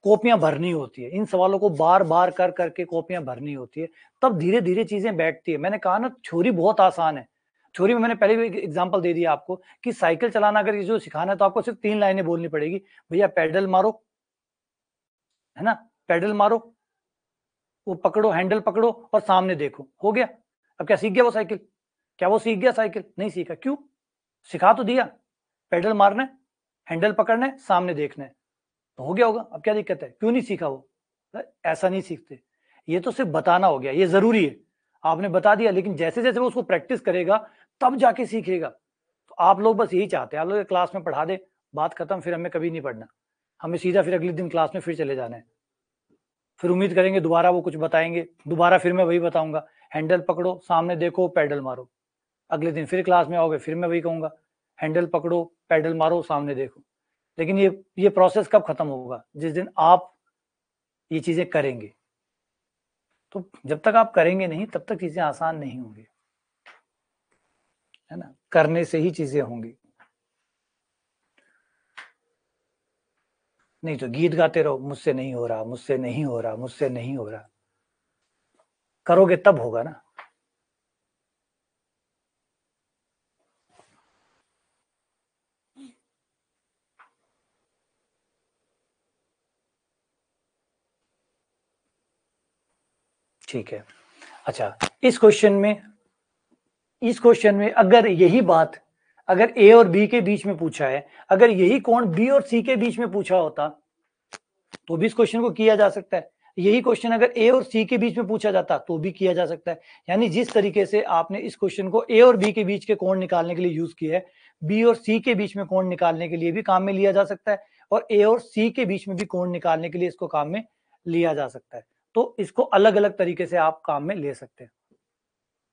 कॉपियां भरनी होती है, इन सवालों को बार बार कर करके कॉपियां भरनी होती है, तब धीरे धीरे चीजें बैठती है। मैंने कहा ना थ्योरी बहुत आसान है। थ्योरी में मैंने पहले भी एग्जांपल दे दिया आपको कि साइकिल चलाना अगर जो सिखाना है तो आपको सिर्फ 3 लाइनें बोलनी पड़ेगी, भैया पेडल मारो, है ना, पेडल मारो, वो पकड़ो, हैंडल पकड़ो और सामने देखो, हो गया। अब क्या सीख गया वो साइकिल? क्या वो सीख गया साइकिल? नहीं सीखा। क्यों? सिखा तो दिया, पेडल मारना है, हैंडल पकड़ना है, सामने देखना है। तो हो गया होगा, अब क्या दिक्कत है, क्यों नहीं सीखा वो? ऐसा नहीं सीखते, ये तो सिर्फ बताना हो गया, ये जरूरी है, आपने बता दिया, लेकिन जैसे जैसे वो उसको प्रैक्टिस करेगा तब जाके सीखेगा। तो आप लोग बस यही चाहते हैं, आप लोग क्लास में पढ़ा दे, बात खत्म, फिर हमें कभी नहीं पढ़ना, हमें सीधा फिर अगले दिन क्लास में फिर चले जाना है, फिर उम्मीद करेंगे दोबारा वो कुछ बताएंगे, दोबारा फिर मैं वही बताऊंगा, हैंडल पकड़ो, सामने देखो, पैडल मारो। अगले दिन फिर क्लास में आओगे, फिर मैं वही कहूंगा, हैंडल पकड़ो, पैडल मारो, सामने देखो। लेकिन ये प्रोसेस कब खत्म होगा? जिस दिन आप ये चीजें करेंगे। तो जब तक आप करेंगे नहीं तब तक चीजें आसान नहीं होंगी, है ना, करने से ही चीजें होंगी। नहीं तो गीत गाते रहो, मुझसे नहीं हो रहा, मुझसे नहीं हो रहा, मुझसे नहीं हो रहा, करोगे तब होगा ना। ठीक है, अच्छा, इस क्वेश्चन में अगर यही बात अगर ए और बी के बीच में पूछा है, अगर यही कोण बी और सी के बीच में पूछा होता तो भी इस क्वेश्चन को किया जा सकता है। यही क्वेश्चन अगर ए और सी के बीच में पूछा जाता तो भी किया जा सकता है। यानी जिस तरीके से आपने इस क्वेश्चन को ए और बी के बीच के कोण निकालने के लिए यूज किया है, बी और सी के बीच में कोण निकालने के लिए भी काम में लिया जा सकता है, और ए और सी के बीच में भी कोण निकालने के लिए इसको काम में लिया जा सकता है। तो इसको अलग अलग तरीके से आप काम में ले सकते हैं,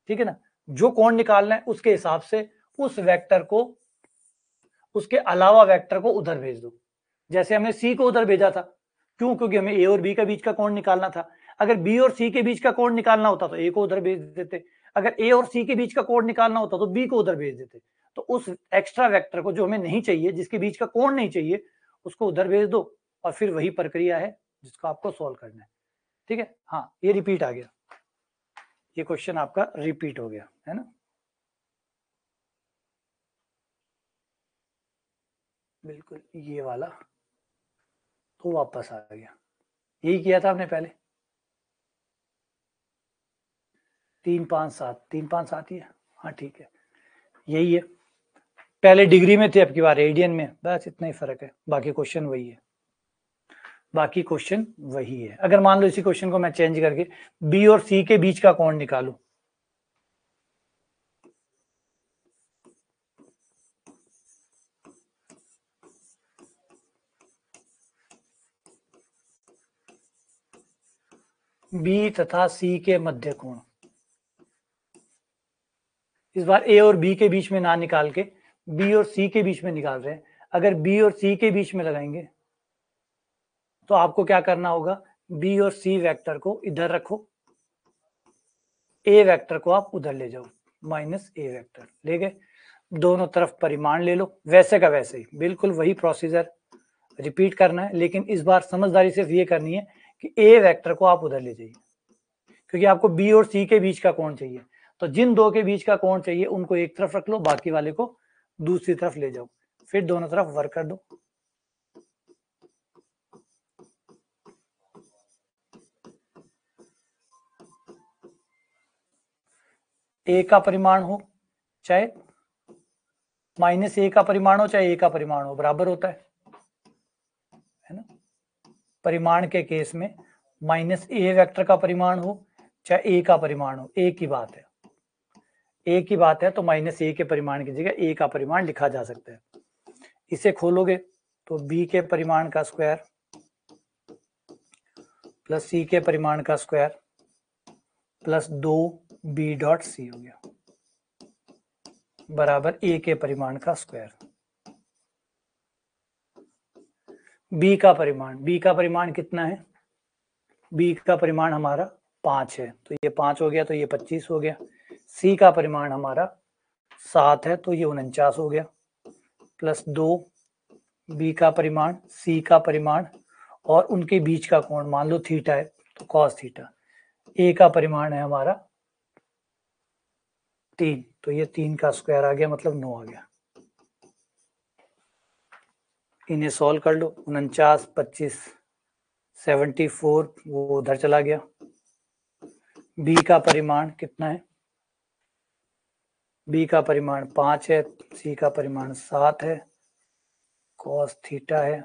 ठीक है ना। जो कोण निकालना है उसके हिसाब से उस वेक्टर को, उसके अलावा वेक्टर को उधर भेज दो। जैसे हमने सी को उधर भेजा था, क्यों? क्योंकि हमें ए और बी के बीच का कोण निकालना था। अगर बी और सी के बीच का कोण निकालना होता तो ए को उधर भेज देते, अगर ए और सी के बीच का कोण निकालना होता तो बी को उधर भेज देते। तो उस एक्स्ट्रा वेक्टर को जो हमें नहीं चाहिए, जिसके बीच का कोण नहीं चाहिए, उसको उधर भेज दो, और फिर वही प्रक्रिया है जिसको आपको सॉल्व करना है, ठीक है। हाँ, ये रिपीट आ गया, ये क्वेश्चन आपका रिपीट हो गया, है ना। बिल्कुल, ये वाला तो वापस आ गया, यही किया था आपने पहले। 3 5 7 ही है, हाँ ठीक है, यही है। पहले डिग्री में थे, अब की बार रेडियन में, बस इतना ही फर्क है, बाकी क्वेश्चन वही है, बाकी क्वेश्चन वही है। अगर मान लो इसी क्वेश्चन को मैं चेंज करके बी और सी के बीच का कोण निकालूं, बी तथा सी के मध्य कोण, इस बार ए और बी के बीच में ना निकाल के बी और सी के बीच में निकाल रहे हैं। अगर बी और सी के बीच में लगाएंगे तो आपको क्या करना होगा, बी और सी वेक्टर को इधर रखो, ए वेक्टर को आप उधर ले जाओ, माइनस ए वेक्टर ले गए, दोनों तरफ परिमाण ले लो, वैसे का वैसे ही, बिल्कुल वही प्रोसीजर रिपीट करना है। लेकिन इस बार समझदारी सिर्फ ये करनी है कि ए वेक्टर को आप उधर ले जाइए, क्योंकि आपको बी और सी के बीच का कोण चाहिए। तो जिन दो के बीच का कोण चाहिए उनको एक तरफ रख लो, बाकी वाले को दूसरी तरफ ले जाओ, फिर दोनों तरफ वर्क कर दो। ए का परिमाण हो चाहे माइनस ए का परिमाण हो चाहे ए का परिमाण हो, बराबर होता है ना। परिमाण के केस में माइनस ए वेक्टर का परिमाण हो चाहे ए का परिमाण हो, एक ही बात है, एक ही बात है। तो माइनस ए के परिमाण की जगह ए का परिमाण लिखा जा सकता है। इसे खोलोगे तो बी के परिमाण का स्क्वायर प्लस सी के परिमाण का स्क्वायर प्लस 2b डॉट सी हो गया, बराबर ए के परिमाण का स्क्वायर। बी का परिमाण कितना है? बी का परिमाण हमारा 5 है, तो ये 5 हो गया, तो ये 25 हो गया। सी का परिमाण हमारा 7 है, तो ये 49 हो गया, प्लस 2 बी का परिमाण, सी का परिमाण, और उनके बीच का कोण मान लो थीटा है तो कॉस थीटा। ए का परिमाण है हमारा 3, तो ये 3 का स्क्वायर आ गया, मतलब 9 आ गया। इन्हें सॉल्व कर लो, 49 25 74, वो उधर चला गया। बी का परिमाण कितना है? बी का परिमाण 5 है, सी का परिमाण 7 है, कॉस थीटा है,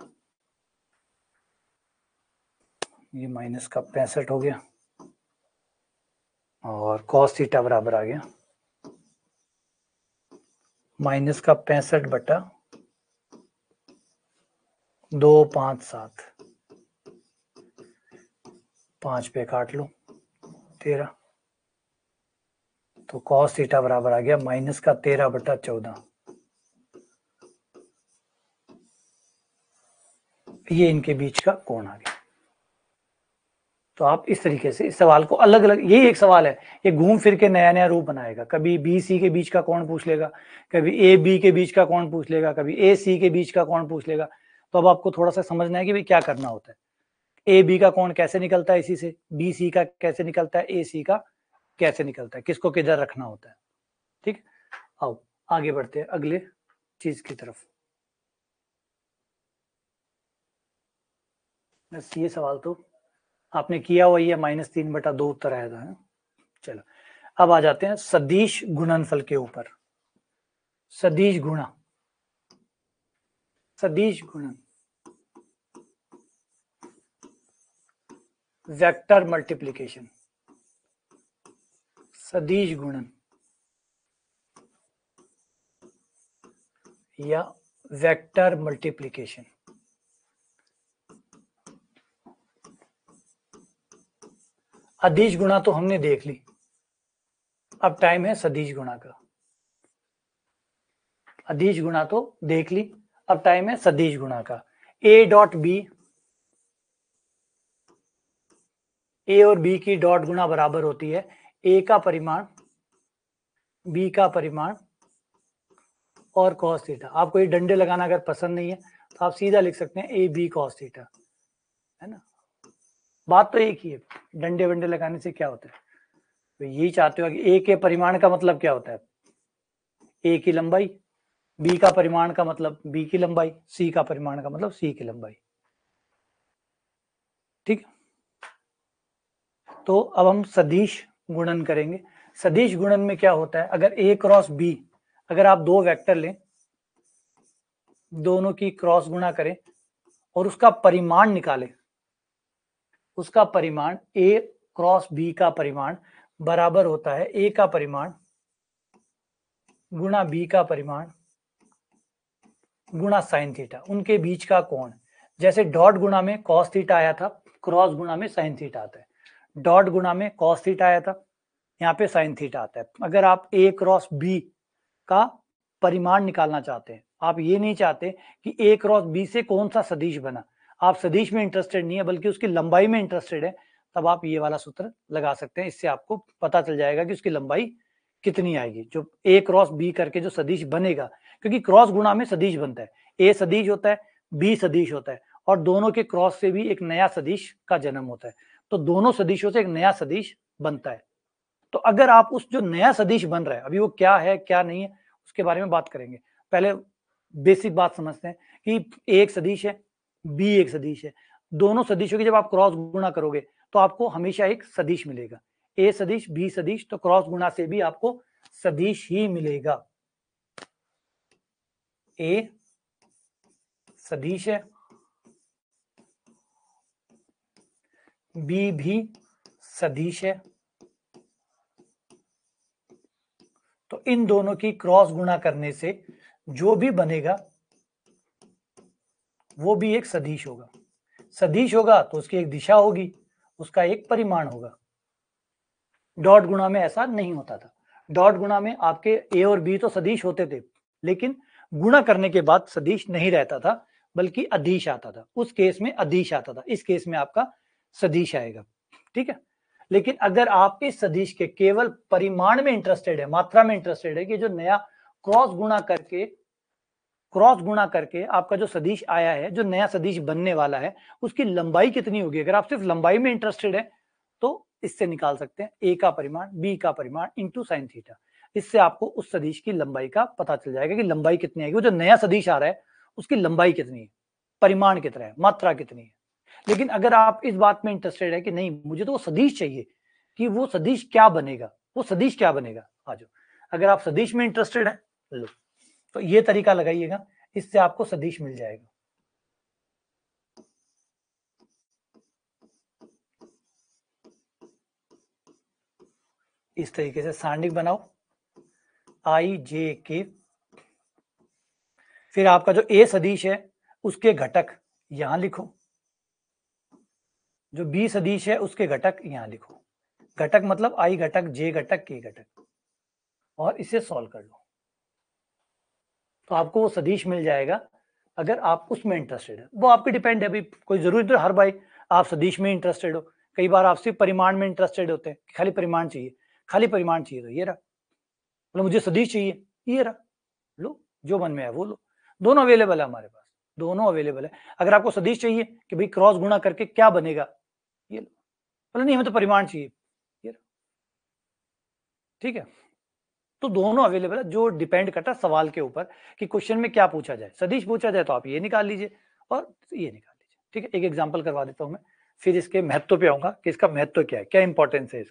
ये माइनस का 65 हो गया और cos थीटा बराबर आ गया माइनस का 65 बटा 257, 5 पे काट लो 13, तो cos थीटा बराबर आ गया माइनस का 13 बटा 14। ये इनके बीच का कोण आ गया। तो आप इस तरीके से इस सवाल को अलग अलग, यही एक सवाल है, ये घूम फिर के नया नया रूप बनाएगा। कभी बी सी के बीच का कोण पूछ लेगा, कभी ए बी के बीच का कोण पूछ लेगा, कभी ए सी के बीच का कोण पूछ लेगा। तो अब आपको थोड़ा सा समझना है कि भाई क्या करना होता है। ए बी का कोण कैसे निकलता है इसी से, बी सी का कैसे निकलता है, ए सी का कैसे निकलता है, किसको किधर रखना होता है। ठीक, आओ आगे बढ़ते हैं अगले चीज की तरफ। बस ये सवाल तो आपने किया हुआ, ये -3/2 उत्तर आया था। चलो अब आ जाते हैं सदिश गुणनफल के ऊपर। सदिश गुणा, सदिश गुणन, वेक्टर मल्टीप्लिकेशन, सदिश गुणन या वेक्टर मल्टीप्लिकेशन। अदिश गुणा तो हमने देख ली, अब टाइम है सदिश गुणा का। अदिश गुणा तो देख ली, अब टाइम है सदिश गुणा का। ए डॉट बी, ए और बी की डॉट गुणा बराबर होती है ए का परिमाण, बी का परिमाण और cos थीटा। आपको ये डंडे लगाना अगर पसंद नहीं है तो आप सीधा लिख सकते हैं ए बी cos थीटा, है ना। बात तो एक ही है, डंडे वंडे लगाने से क्या होता है। तो यही चाहते हो कि ए के परिमाण का मतलब क्या होता है, ए की लंबाई, बी का परिमाण का मतलब बी की लंबाई, सी का परिमाण का मतलब सी की लंबाई। ठीक, तो अब हम सदिश गुणन करेंगे। सदिश गुणन में क्या होता है, अगर ए क्रॉस बी, अगर आप दो वेक्टर लें, दोनों की क्रॉस गुणा करें और उसका परिमाण निकालें, उसका परिमाण ए क्रॉस बी का परिमाण बराबर होता है ए का परिमाण गुणा बी का परिमाण गुणा साइन थीटा, उनके बीच का कोण। जैसे डॉट गुणा में cos थीटा आया था, क्रॉस गुणा में साइन थीटा आता है। डॉट गुणा में cos थीटा आया था, यहाँ पे साइन थीटा आता है। अगर आप ए क्रॉस बी का परिमाण निकालना चाहते हैं, आप ये नहीं चाहते कि ए क्रॉस बी से कौन सा सदिश बना, आप सदिश में इंटरेस्टेड नहीं है बल्कि उसकी लंबाई में इंटरेस्टेड है, तब आप ये वाला सूत्र लगा सकते हैं। इससे आपको पता चल जाएगा कि उसकी लंबाई कितनी आएगी, जो ए क्रॉस बी करके जो सदिश बनेगा। क्योंकि क्रॉस गुणा में सदिश बनता है, ए सदिश होता है, बी सदिश होता है, और दोनों के क्रॉस से भी एक नया सदिश का जन्म होता है। तो दोनों सदिशों से एक नया सदिश बनता है। तो अगर आप उस जो नया सदिश बन रहा है, अभी वो क्या है क्या नहीं है उसके बारे में बात करेंगे। पहले बेसिक बात समझते हैं कि ए एक सदिश है, बी एक सदिश है। दोनों सदिशों की जब आप क्रॉस गुणा करोगे तो आपको हमेशा एक सदिश मिलेगा, ए सदिश बी सदिश, तो क्रॉस गुणा से भी आपको सदिश ही मिलेगा। ए सदिश है, बी भी सदिश है, तो इन दोनों की क्रॉस गुणा करने से जो भी बनेगा वो भी एक सदिश होगा। सदिश होगा तो उसकी एक दिशा होगी, उसका एक परिमाण होगा। डॉट गुणा में ऐसा नहीं होता था। डॉट गुणा में आपके ए और बी तो सदिश होते थे, लेकिन गुणा करने के बाद सदिश नहीं रहता था बल्कि अदिश आता था। उस केस में अदिश आता था, इस केस में आपका सदिश आएगा। ठीक है, लेकिन अगर आप इस सदिश के केवल परिमाण में इंटरेस्टेड है, मात्रा में इंटरेस्टेड है कि जो नया क्रॉस गुणा करके आपका जो सदिश आया है, जो नया सदिश बनने वाला है, उसकी लंबाई कितनी होगी, अगर आप सिर्फ लंबाई में इंटरेस्टेड है तो इससे निकाल सकते हैं ए का परिमाण बी का परिमाण इंटू साइन थीटा। इससे आपको उस सदिश की लंबाई का पता चल जाएगा कि लंबाई कितनी आएगी, वो जो नया सदिश आ रहा है उसकी लंबाई कितनी है, परिमाण कितना है, मात्रा कितनी है। लेकिन अगर आप इस बात में इंटरेस्टेड है कि नहीं मुझे तो वो सदिश चाहिए कि वो सदिश क्या बनेगा, वो सदिश क्या बनेगा, आ जाओ। अगर आप सदिश में इंटरेस्टेड है लो, तो ये तरीका लगाइएगा, इससे आपको सदिश मिल जाएगा। इस तरीके से सारणिक बनाओ आई जे के, फिर आपका जो ए सदिश है उसके घटक यहां लिखो, जो बी सदिश है उसके घटक यहां लिखो, घटक मतलब आई घटक जे घटक के घटक, और इसे सॉल्व कर लो। तो आपको वो सदिश मिल जाएगा अगर आप उसमें इंटरेस्टेड है। वो आपके डिपेंड है, भाई कोई जरूरी तो हर भाई आप सदिश में इंटरेस्टेड हो, कई बार आप सिर्फ परिमाण में इंटरेस्टेड होते हैं, खाली परिमाण चाहिए, खाली परिमाण चाहिए तो ये रहा, मतलब मुझे सदिश चाहिए ये रहा, लो जो मन में है वो लो, दोनों अवेलेबल है हमारे पास, दोनों अवेलेबल है। अगर आपको सदिश चाहिए कि भाई क्रॉस गुणा करके क्या बनेगा, ये लो, बोले नहीं हमें तो परिमाण चाहिए, ये रहा, ठीक है। तो दोनों अवेलेबल है, जो डिपेंड करता है सवाल के ऊपर कि क्वेश्चन में क्या पूछा जाए। सदिश पूछा जाए तो आप ये निकाल लीजिए और ये निकाल लीजिए, ठीक है। एक एग्जांपल करवा देता हूं मैं, फिर इसके महत्व पे आऊंगा कि इसका महत्व क्या है, क्या इंपॉर्टेंस है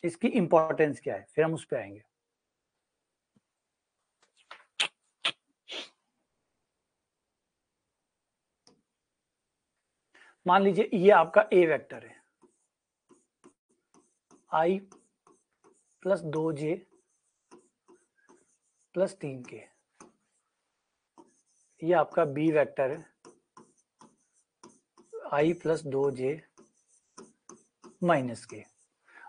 इसकी इंपॉर्टेंस क्या है, फिर हम उस पर आएंगे। मान लीजिए ये आपका ए वेक्टर है, आई प्लस 2j प्लस 3k, ये आपका बी वेक्टर है, आई प्लस 2j माइनस के,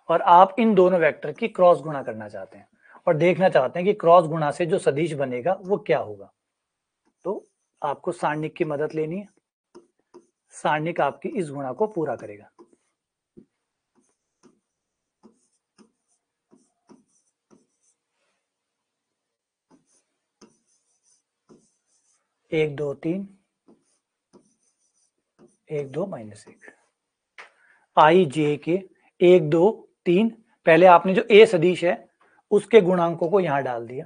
और आप इन दोनों वेक्टर की क्रॉस गुणा करना चाहते हैं और देखना चाहते हैं कि क्रॉस गुणा से जो सदिश बनेगा वो क्या होगा। तो आपको सारणिक की मदद लेनी है, सारणिक आपकी इस गुणा को पूरा करेगा। एक दो तीन, एक दो माइनस एक, आई जे के 1 2 3, पहले आपने जो ए सदिश है उसके गुणांकों को यहां डाल दिया,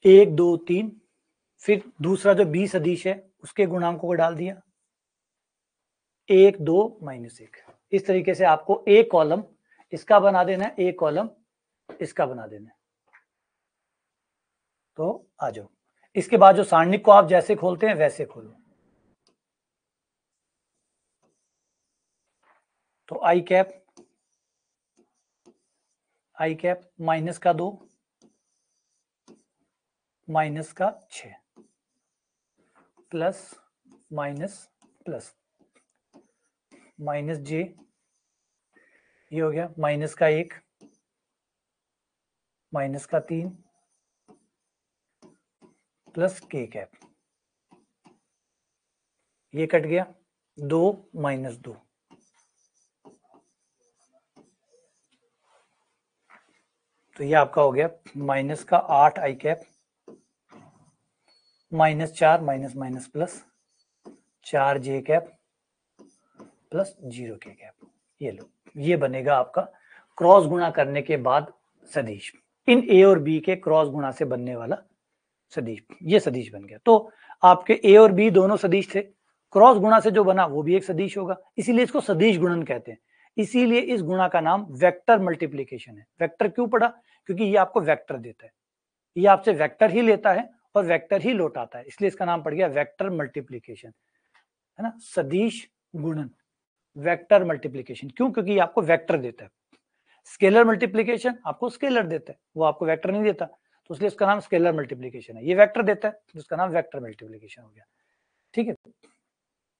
1 2 3, फिर दूसरा जो बी सदिश है उसके गुणांकों को डाल दिया, 1 2 माइनस 1। इस तरीके से आपको एक कॉलम इसका बना देना है, एक कॉलम इसका बना देना है। तो आ जाओ, इसके बाद जो सारणिक को आप जैसे खोलते हैं वैसे खोलो। तो आई कैप माइनस का 2 माइनस का 6 प्लस माइनस प्लस माइनस जे, ये हो गया माइनस का 1 माइनस का 3 प्लस के कैप, ये कट गया 2 माइनस 2, तो ये आपका हो गया माइनस का 8 I cap minus 4 minus minus plus 4 J cap plus 0 K cap. ये लो, ये बनेगा आपका क्रॉस गुणा करने के बाद सदिश, इन ए और बी के क्रॉस गुणा से बनने वाला सदिश, ये सदिश बन गया। तो आपके ए और बी दोनों सदिश थे, क्रॉस गुणा से जो बना वो भी एक सदिश होगा, इसीलिए इसको सदिश गुणन कहते हैं। इसीलिए इस गुणा का नाम वेक्टर मल्टीप्लिकेशन है। वेक्टर क्यों पड़ा, क्योंकि ये आपको वेक्टर देता है, ये आपसे वेक्टर ही लेता है और वेक्टर ही लौटाता है, इसलिए इसका नाम पड़ गया वेक्टर मल्टीप्लिकेशन, है ना। सदिश गुणन, वेक्टर मल्टीप्लिकेशन, क्यों, क्योंकि ये आपको वेक्टर देता है। स्केलर मल्टीप्लिकेशन आपको स्केलर देता है, वो आपको वेक्टर नहीं देता, तो इसलिए इसका नाम स्केलर मल्टीप्लिकेशन है। ये वेक्टर देता है जिसका नाम वेक्टर मल्टीप्लिकेशन हो गया, ठीक है।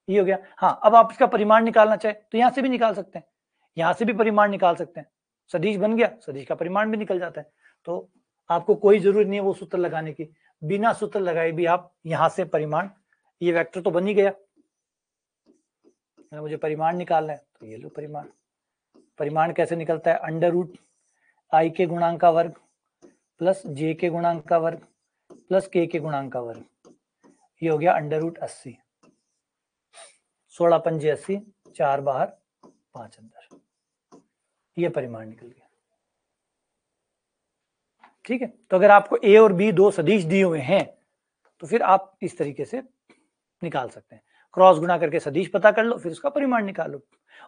ये हो गया। हाँ, अब आप इसका परिमाण निकालना चाहे तो यहां से भी निकाल सकते हैं, यहां से भी परिमाण निकाल सकते हैं, सदिश बन गया, सदिश का परिमाण भी निकल जाता है। तो आपको कोई जरूरत नहीं है वो सूत्र लगाने की, बिना सूत्र लगाए भी आप यहां से परिमाण, ये वेक्टर तो बन ही गया, मुझे परिमाण निकालना है तो ये लो परिमाण। परिमाण कैसे निकलता है, अंडर रूट आई के गुणांक का वर्ग प्लस जे के गुणांक का वर्ग प्लस के गुणांक का वर्ग, ये हो गया अंडर रूट 80, 16 पंजे 80, 4 बाहर 5 अंदर, ये परिमाण निकल गया, ठीक है। तो अगर आपको ए और बी दो सदिश दिए हुए हैं तो फिर आप इस तरीके से निकाल सकते हैं, क्रॉस गुणा करके सदिश पता कर लो, फिर उसका परिमाण निकालो।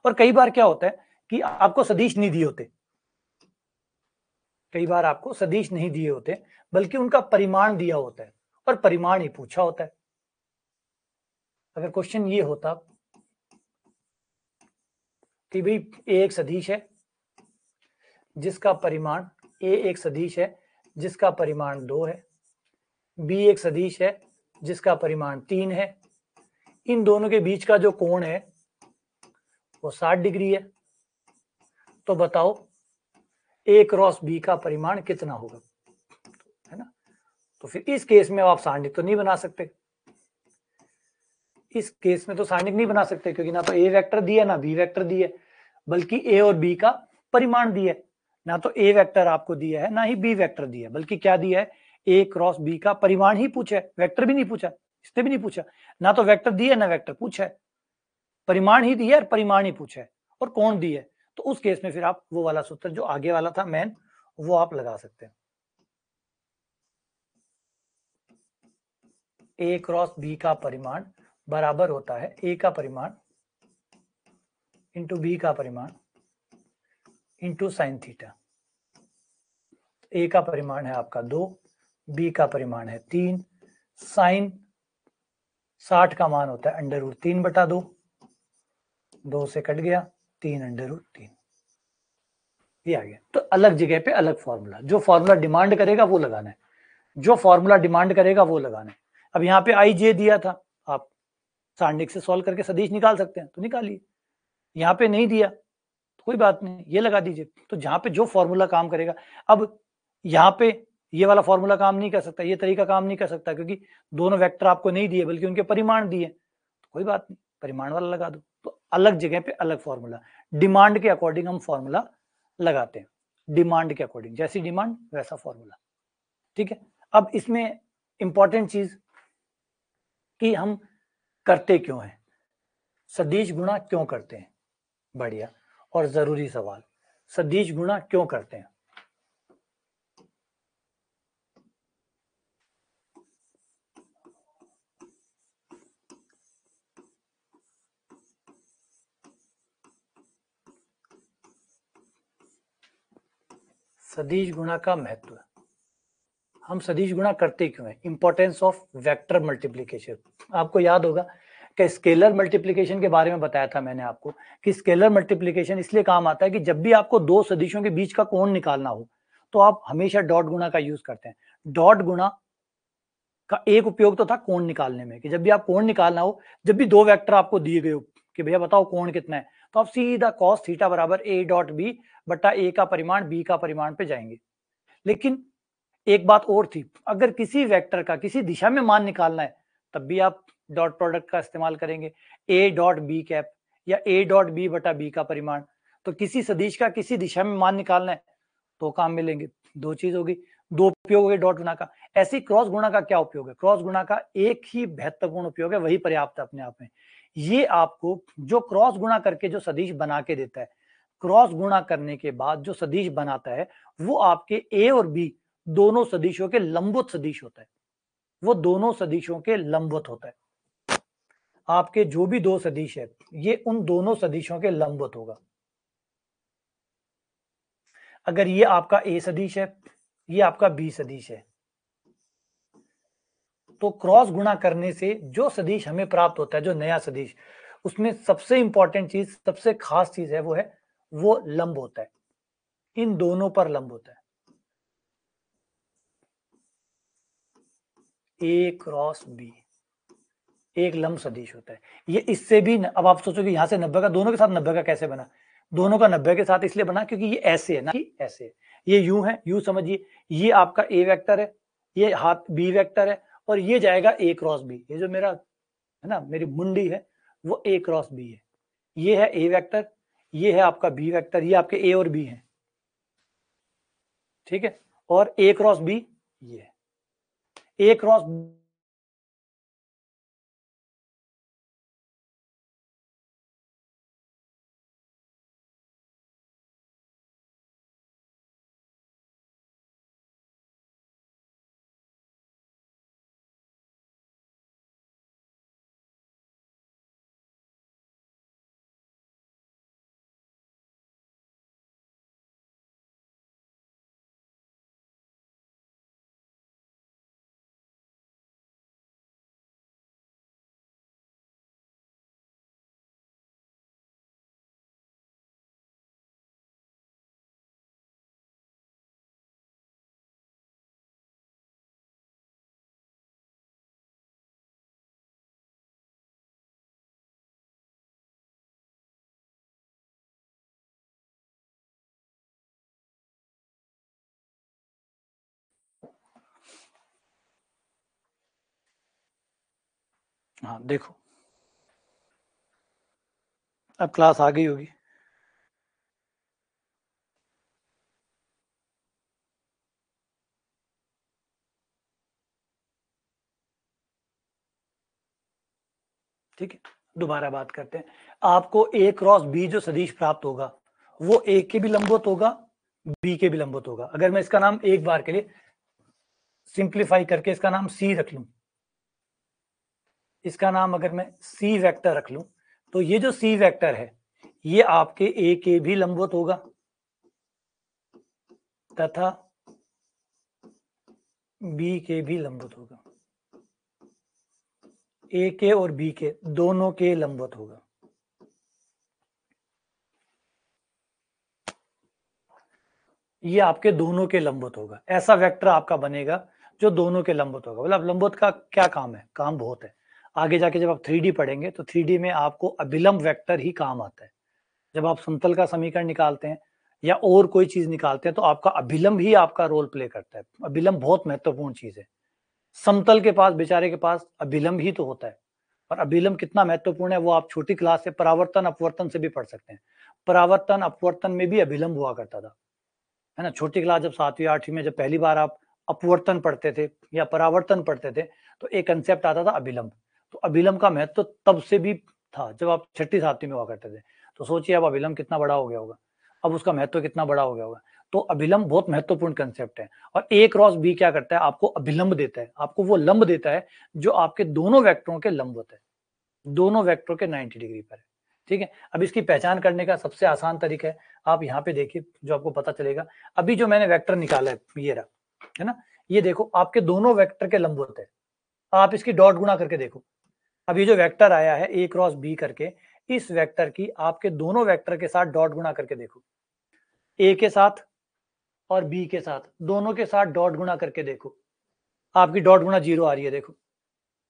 और कई बार क्या होता है कि आपको सदिश नहीं दिए होते, कई बार आपको सदिश नहीं दिए होते बल्कि उनका परिमाण दिया होता है और परिमाण ही पूछा होता है। अगर क्वेश्चन ये होता कि भाई ए एक सदिश है जिसका परिमाण, ए एक सदिश है जिसका परिमाण 2 है, बी एक सदिश है जिसका परिमाण 3 है, इन दोनों के बीच का जो कोण है वो 60 डिग्री है। तो बताओ ए क्रॉस बी का परिमाण कितना होगा, है ना। तो फिर इस केस में आप सारणिक तो नहीं बना सकते, इस केस में तो सारणिक नहीं बना सकते क्योंकि ना तो ए वेक्टर दिया ना बी वेक्टर दिया, बल्कि ए और बी का परिमाण दिया है। ना तो ए वेक्टर आपको दिया है ना ही बी वेक्टर दिया है, बल्कि क्या दिया है, ए क्रॉस बी का परिमाण ही पूछा है, वेक्टर भी नहीं पूछा, इसने भी नहीं पूछा, ना तो वेक्टर दिया है ना वेक्टर पूछा है, परिमाण ही दिया है और परिमाण ही पूछा है और कौन दिया है। तो उस केस में फिर आप वो वाला सूत्र जो आगे वाला था मेन, वो आप लगा सकते हैं। ए क्रॉस बी का परिमाण बराबर होता है ए का परिमाण इंटू बी का परिमाण इंटू साइन थीटा। ए का परिमाण है आपका 2, बी का परिमाण है 3, साइन 60 का मान होता है √3/2, 2 से कट गया 3 √3, ये आ गया। तो अलग जगह पे अलग फॉर्मूला, जो फॉर्मूला डिमांड करेगा वो लगाना है, जो फॉर्मूला डिमांड करेगा वो लगाना है। अब यहाँ पे आई जे दिया था, आप सारणिक से सॉल्व करके सदिश निकाल सकते हैं तो निकालिए, यहाँ पे नहीं दिया तो कोई बात नहीं, ये लगा दीजिए। तो जहाँ पे जो फॉर्मूला काम करेगा, अब यहाँ पे ये वाला फॉर्मूला काम नहीं कर सकता, ये तरीका काम नहीं कर सकता क्योंकि दोनों वेक्टर आपको नहीं दिए बल्कि उनके परिमाण दिए, तो कोई बात नहीं, परिमाण वाला लगा दो। तो अलग जगह पे अलग फॉर्मूला, डिमांड के अकॉर्डिंग हम फॉर्मूला लगाते हैं, डिमांड के अकॉर्डिंग, जैसी डिमांड वैसा फॉर्मूला, ठीक है। अब इसमें इंपॉर्टेंट चीज कि हम करते क्यों हैं, सदिश गुणा क्यों करते हैं, बढ़िया और जरूरी सवाल, सदिश गुणा क्यों करते हैं। सदिश गुणा का महत्व, हम सदिश गुणा करते क्यों हैं, इंपॉर्टेंस ऑफ वेक्टर मल्टीप्लिकेशन। आपको याद होगा कि स्केलर मल्टीप्लिकेशन के बारे में बताया था मैंने आपको कि स्केलर मल्टीप्लिकेशन इसलिए काम आता है कि जब भी आपको दो सदिशों के बीच का कोण निकालना हो तो आप हमेशा डॉट गुणा का यूज करते हैं। डॉट गुणा का एक उपयोग तो था कोण निकालने में कि जब भी आप कोण निकालना हो, जब भी दो वेक्टर आपको दिए गए हो कि भैया बताओ कोण कितना है, तो आप सीधा कॉस थीटा बराबर ए डॉट बी बटा ए का परिमाण बी का परिमाण पे जाएंगे। लेकिन एक बात और थी, अगर किसी वेक्टर का किसी दिशा में मान निकालना है तब भी आप डॉट प्रोडक्ट का इस्तेमाल करेंगे, ए डॉट बी कैप या ए डॉट बी बटा बी का परिमाण। तो किसी सदिश का किसी दिशा में मान निकालना है तो काम मिलेंगे, दो चीज होगी, दो उपयोग हो गए डॉट गुणा का। ऐसी क्रॉस गुणा का क्या उपयोग है, क्रॉस गुणा का एक ही महत्वपूर्ण उपयोग है, वही पर्याप्त है अपने आप में। ये आपको जो क्रॉस गुणा करके जो सदिश बना के देता है, क्रॉस गुणा करने के बाद जो सदिश बनाता है वो आपके ए और बी दोनों सदिशों के लंबवत सदिश होता है, वो दोनों सदिशों के लंबवत होता है। आपके जो भी दो सदिश है ये उन दोनों सदिशों के लंबवत होगा। अगर ये आपका ए सदिश है, ये आपका बी सदिश है, तो क्रॉस गुणा करने से जो सदिश हमें प्राप्त होता है, जो नया सदिश, उसमें सबसे इंपॉर्टेंट चीज, सबसे खास चीज है वो लंब होता है, इन दोनों पर लंब होता है। ए क्रॉस बी एक लंब सदिश होता है। ये इससे भी अब आप सोचोगे यहां से 90 का, दोनों के साथ 90 का कैसे बना, दोनों का 90 के साथ इसलिए बना क्योंकि ये ऐसे है ना कि ऐसे है, ये यूं है, यूं समझिए, ये आपका ए वेक्टर है, ये हाथ बी वेक्टर है और ये जाएगा ए क्रॉस बी, ये जो मेरा है ना मेरी मुंडी है वो ए क्रॉस बी है, ये है ए वेक्टर, ये है आपका बी वेक्टर, ये आपके ए और बी है, ठीक है। और ए क्रॉस बी ये है, ए क्रॉस हाँ देखो, अब क्लास आ गई होगी। ठीक है, दोबारा बात करते हैं। आपको ए क्रॉस बी जो सदिश प्राप्त होगा वो ए के भी लंबवत होगा, बी के भी लंबवत होगा। अगर मैं इसका नाम एक बार के लिए सिंप्लीफाई करके इसका नाम सी रख लूं, इसका नाम अगर मैं सी वेक्टर रख लूं, तो ये जो सी वेक्टर है ये आपके ए के भी लंबवत होगा तथा बी के भी लंबवत होगा, ए के और बी के दोनों के लंबवत होगा। ये आपके दोनों के लंबवत होगा, ऐसा वेक्टर आपका बनेगा जो दोनों के लंबवत होगा। मतलब लंबवत का क्या काम है? काम बहुत है। आगे जाके जब आप 3D पढ़ेंगे तो 3D में आपको अभिलंब वेक्टर ही काम आता है। जब आप समतल का समीकरण निकालते हैं या और कोई चीज निकालते हैं तो आपका अभिलंब ही आपका रोल प्ले करता है। अभिलंब बहुत महत्वपूर्ण चीज है। समतल के पास, बेचारे के पास अभिलंब ही तो होता है। और अभिलंब कितना महत्वपूर्ण है वो आप छोटी क्लास से परावर्तन अपवर्तन से भी पढ़ सकते हैं। परावर्तन अपवर्तन में भी अभिलंब हुआ करता था, है ना। छोटी क्लास जब 7वीं 8वीं में जब पहली बार आप अपवर्तन पढ़ते थे या परावर्तन पढ़ते थे तो एक कंसेप्ट आता था अभिलंब। तो अभिलंब का महत्व तब से भी था जब आप 6ठी 7वीं में हुआ करते थे। तो सोचिए अब अभिलंब कितना बड़ा हो गया होगा, अब उसका महत्व कितना बड़ा हो गया होगा। तो अभिलंब बहुत महत्वपूर्ण कंसेप्ट है। और ए क्रॉस बी क्या करता है? आपको अभिलंब देता है, आपको वो लंब देता है जो आपके दोनों वेक्टरों के लंबवत है, दोनों वेक्टरों के 90 डिग्री पर है। ठीक है, अब इसकी पहचान करने का सबसे आसान तरीका है, आप यहाँ पे देखिए जो आपको पता चलेगा। अभी जो मैंने वेक्टर निकाला है ये रहा, है ना। ये देखो आपके दोनों वेक्टर के लंबवत है। आप इसकी डॉट गुणा करके देखो। अब ये जो वेक्टर आया है ए क्रॉस बी करके, इस वेक्टर की आपके दोनों वेक्टर के साथ डॉट गुणा करके देखो। ए के साथ और बी के साथ, दोनों के साथ डॉट गुणा करके देखो। आपकी डॉट गुणा 0 आ रही है, देखो।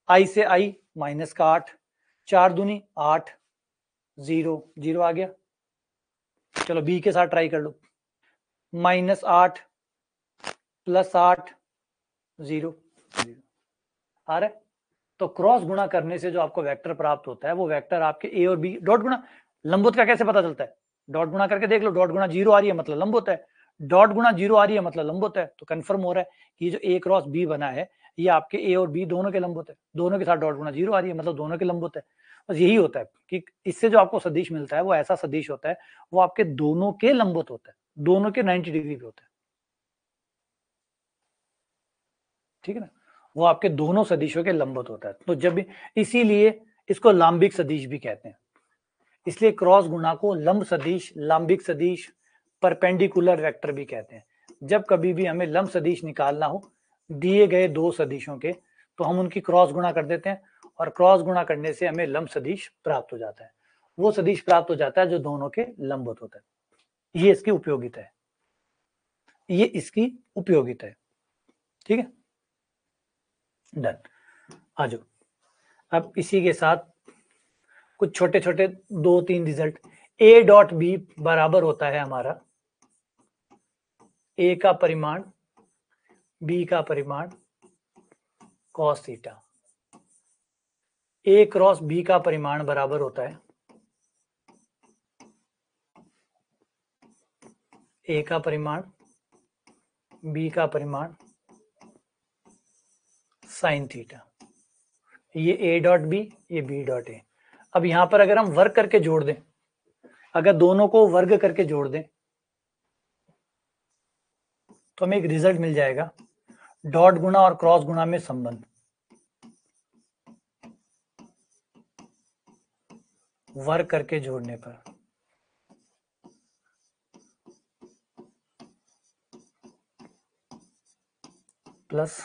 आई से आई माइनस का 8, 4 दूनी 8, 0 0 आ गया। चलो बी के साथ ट्राई कर लो, -8 +8 0 आ रहा है। तो क्रॉस गुणा करने से जो आपको वेक्टर प्राप्त होता है वो वेक्टर आपके ए और बी। डॉट गुणा लंबवत का कैसे पता चलता है? डॉट गुणा करके देख लो, डॉट गुणा 0 आ रही है मतलब लंबवत है, डॉट गुणा 0 आ रही है मतलब लंबवत है। तो कंफर्म हो रहा है कि जो ए क्रॉस बी बना है ये आपके ए और बी दोनों के लंबवत है। दोनों के साथ डॉट गुणा 0 आ रही है मतलब दोनों के लंबवत है। बस यही होता है कि इससे जो आपको सदिश मिलता है वो ऐसा सदिश होता है वो आपके दोनों के लंबवत होता है, दोनों के 90 डिग्री पे होता है। ठीक है ना, वो आपके दोनों सदिशों के लंबवत होता है। तो जब भी, इसीलिए इसको लांबिक सदिश भी कहते हैं। इसलिए क्रॉस गुणा को लंब सदिश, लांबिक सदिश, परपेंडिकुलर वेक्टर भी कहते हैं। जब कभी भी हमें लंब सदिश निकालना हो दिए गए दो सदिशों के, तो हम उनकी क्रॉस गुणा कर देते हैं और क्रॉस गुणा करने से हमें लंब सदिश प्राप्त हो जाता है। वो सदिश प्राप्त हो जाता है जो दोनों के लंबवत होता है। ये इसकी उपयोगिता है, ये इसकी उपयोगिता है। ठीक है, डन। आ जाओ, अब इसी के साथ कुछ छोटे छोटे 2-3 रिजल्ट। ए डॉट बी बराबर होता है हमारा ए का परिमाण बी का परिमाण कॉस थीटा। ए क्रॉस बी का परिमाण बराबर होता है ए का परिमाण बी का परिमाण साइन थीटा। ये ए डॉट बी, ये बी डॉट ए। अब यहां पर अगर हम वर्ग करके जोड़ दें, अगर दोनों को वर्ग करके जोड़ दें तो हमें एक रिजल्ट मिल जाएगा, डॉट गुणा और क्रॉस गुणा में संबंध। वर्ग करके जोड़ने पर प्लस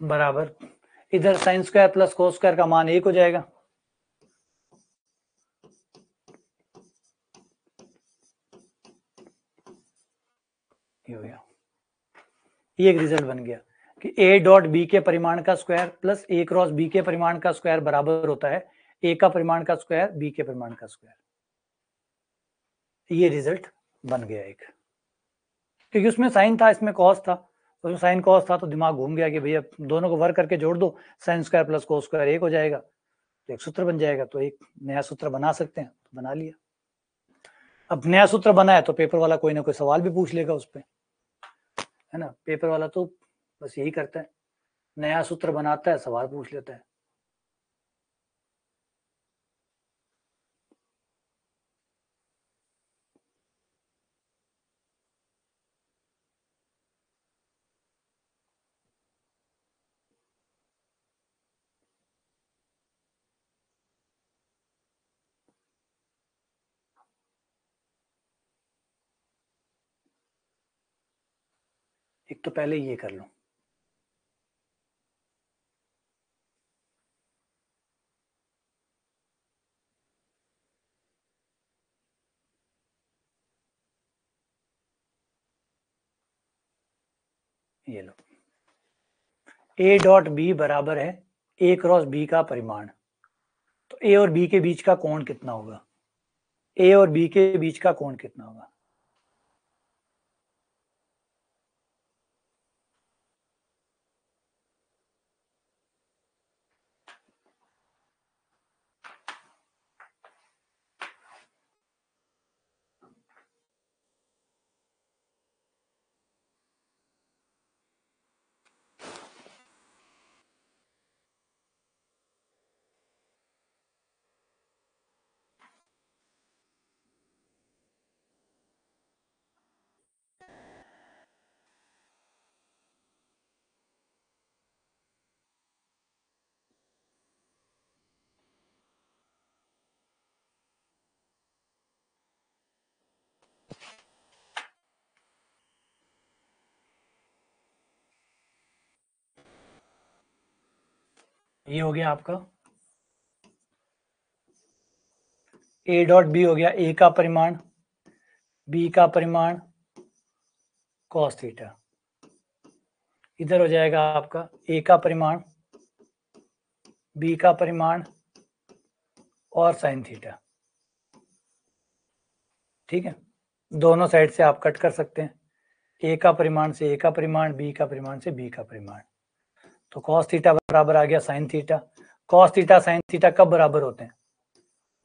बराबर, इधर sine square plus cos square का मान 1 हो जाएगा। ये हो गया, ये एक रिजल्ट बन गया कि ए डॉट बी के परिमाण का स्क्वायर प्लस ए क्रॉस बी के परिमाण का स्क्वायर बराबर होता है ए का परिमाण का स्क्वायर बी के परिमाण का स्क्वायर। ये रिजल्ट बन गया एक। क्योंकि उसमें साइन था, इसमें कॉस था, तो उसमें साइन कॉस था, तो दिमाग घूम गया कि भैया दोनों को वर्क करके जोड़ दो, sine square plus cos square 1 हो जाएगा, तो एक सूत्र बन जाएगा, तो एक नया सूत्र बना सकते हैं, तो बना लिया। अब नया सूत्र बना है तो पेपर वाला कोई ना कोई सवाल भी पूछ लेगा उस पर, है ना। पेपर वाला तो बस यही करता है, नया सूत्र बनाता है, सवाल पूछ लेता है। एक तो पहले ये कर लो, ये लो, ए डॉट बी बराबर है ए क्रॉस बी का परिमाण, तो ए और बी के बीच का कोण कितना होगा, ए और बी के बीच का कोण कितना होगा। ये हो गया आपका ए डॉट बी, हो गया ए का परिमाण, बी का परिमाण कॉस थीटा, इधर हो जाएगा आपका ए का परिमाण, बी का परिमाण और साइन थीटा। ठीक है, दोनों साइड से आप कट कर सकते हैं, ए का परिमाण से ए का परिमाण, बी का परिमाण से बी का परिमाण, तो कॉस थीटा बराबर आ गया sine theta. Cos theta sine theta कब बराबर होते हैं,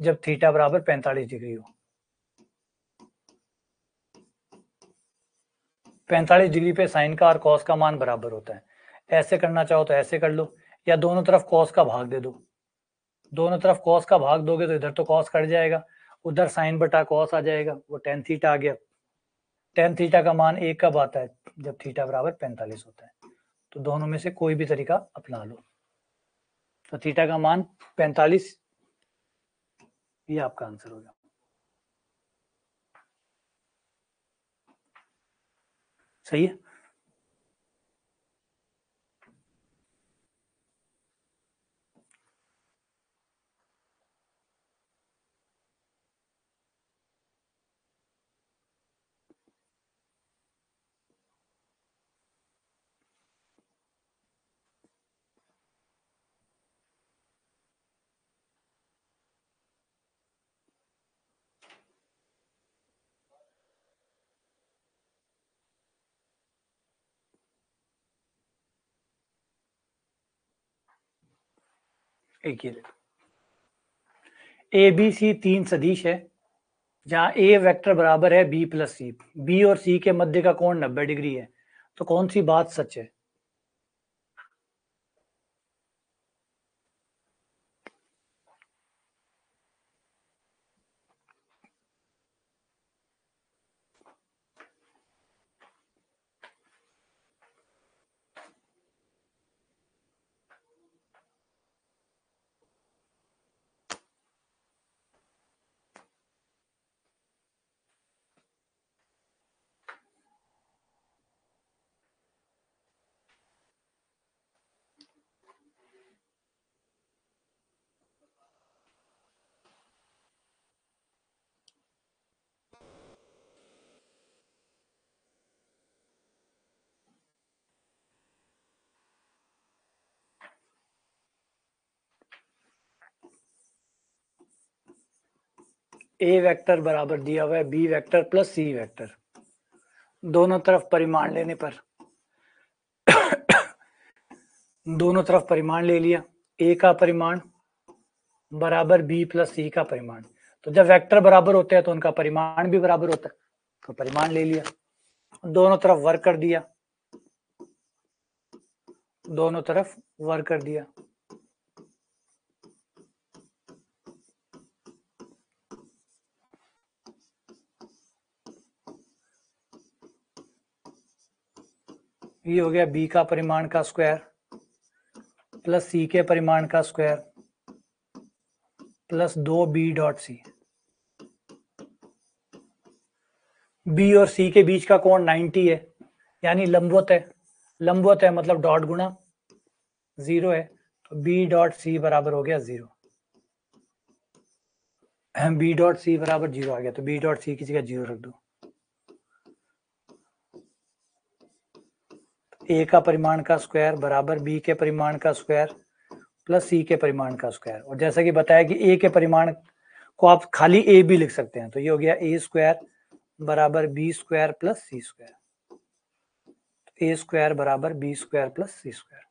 जब थीटा बराबर 45 डिग्री हो। 45 डिग्री पे साइन का और कॉस का मान बराबर होता है। ऐसे करना चाहो तो ऐसे कर लो, या दोनों तरफ कॉस का भाग दे दो, दोनों तरफ कॉस का भाग दोगे तो इधर तो कॉस कट जाएगा, उधर साइन बटा कॉस आ जाएगा, वो टेन थीटा आ गया। टेन थीटा का मान एक कब आता है, जब थीटा बराबर 45 होता है। तो दोनों में से कोई भी तरीका अपना लो, तो थीटा का मान 45, ये आपका आंसर होगा। सही है। एक ये ए बी सी तीन सदिश है, जहां ए वेक्टर बराबर है बी प्लस सी, बी और सी के मध्य का कोण 90 डिग्री है, तो कौन सी बात सच है। ए वेक्टर बराबर दिया हुआ है B vector plus C vector, दोनों तरफ परिमाण लेने पर दोनों तरफ परिमाण ले लिया, ए का परिमाण बराबर बी प्लस सी का परिमाण। तो जब वेक्टर बराबर होते हैं तो उनका परिमाण भी बराबर होता है, तो परिमाण ले लिया, दोनों तरफ वर्ग कर दिया, दोनों तरफ वर्ग कर दिया। ये हो गया बी का परिमाण का स्क्वायर प्लस सी के परिमाण का square plus 2b dot C. B और सी के बीच का कोण 90 है, यानी लंबवत है, लंबवत है मतलब डॉट गुणा 0 है, तो बी डॉट सी बराबर हो गया 0। बी डॉट सी बराबर 0 आ गया, तो बी डॉट सी की जगह 0 रख दो। ए का परिमाण का स्क्वायर बराबर बी के परिमाण का स्क्वायर प्लस सी के परिमाण का स्क्वायर। और जैसा कि बताया कि ए के परिमाण को आप खाली ए भी लिख सकते हैं, तो ये हो गया ए स्क्वायर बराबर बी स्क्वायर प्लस सी स्क्वायर, ए स्क्वायर बराबर बी स्क्वायर प्लस सी स्क्वायर।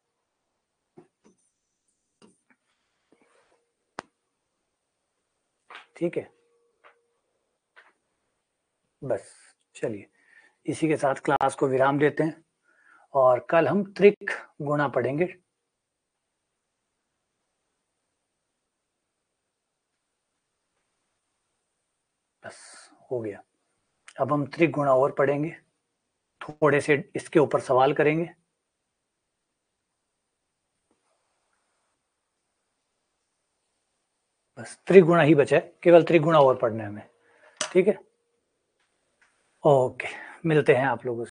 ठीक है, बस चलिए इसी के साथ क्लास को विराम देते हैं और कल हम त्रिक गुणा पढ़ेंगे। बस हो गया, अब हम त्रिक गुणा और पढ़ेंगे, थोड़े से इसके ऊपर सवाल करेंगे। बस त्रिगुणा ही बचा है, केवल त्रिगुणा और पढ़ना है हमें। ठीक है, ओके, मिलते हैं आप लोगों से।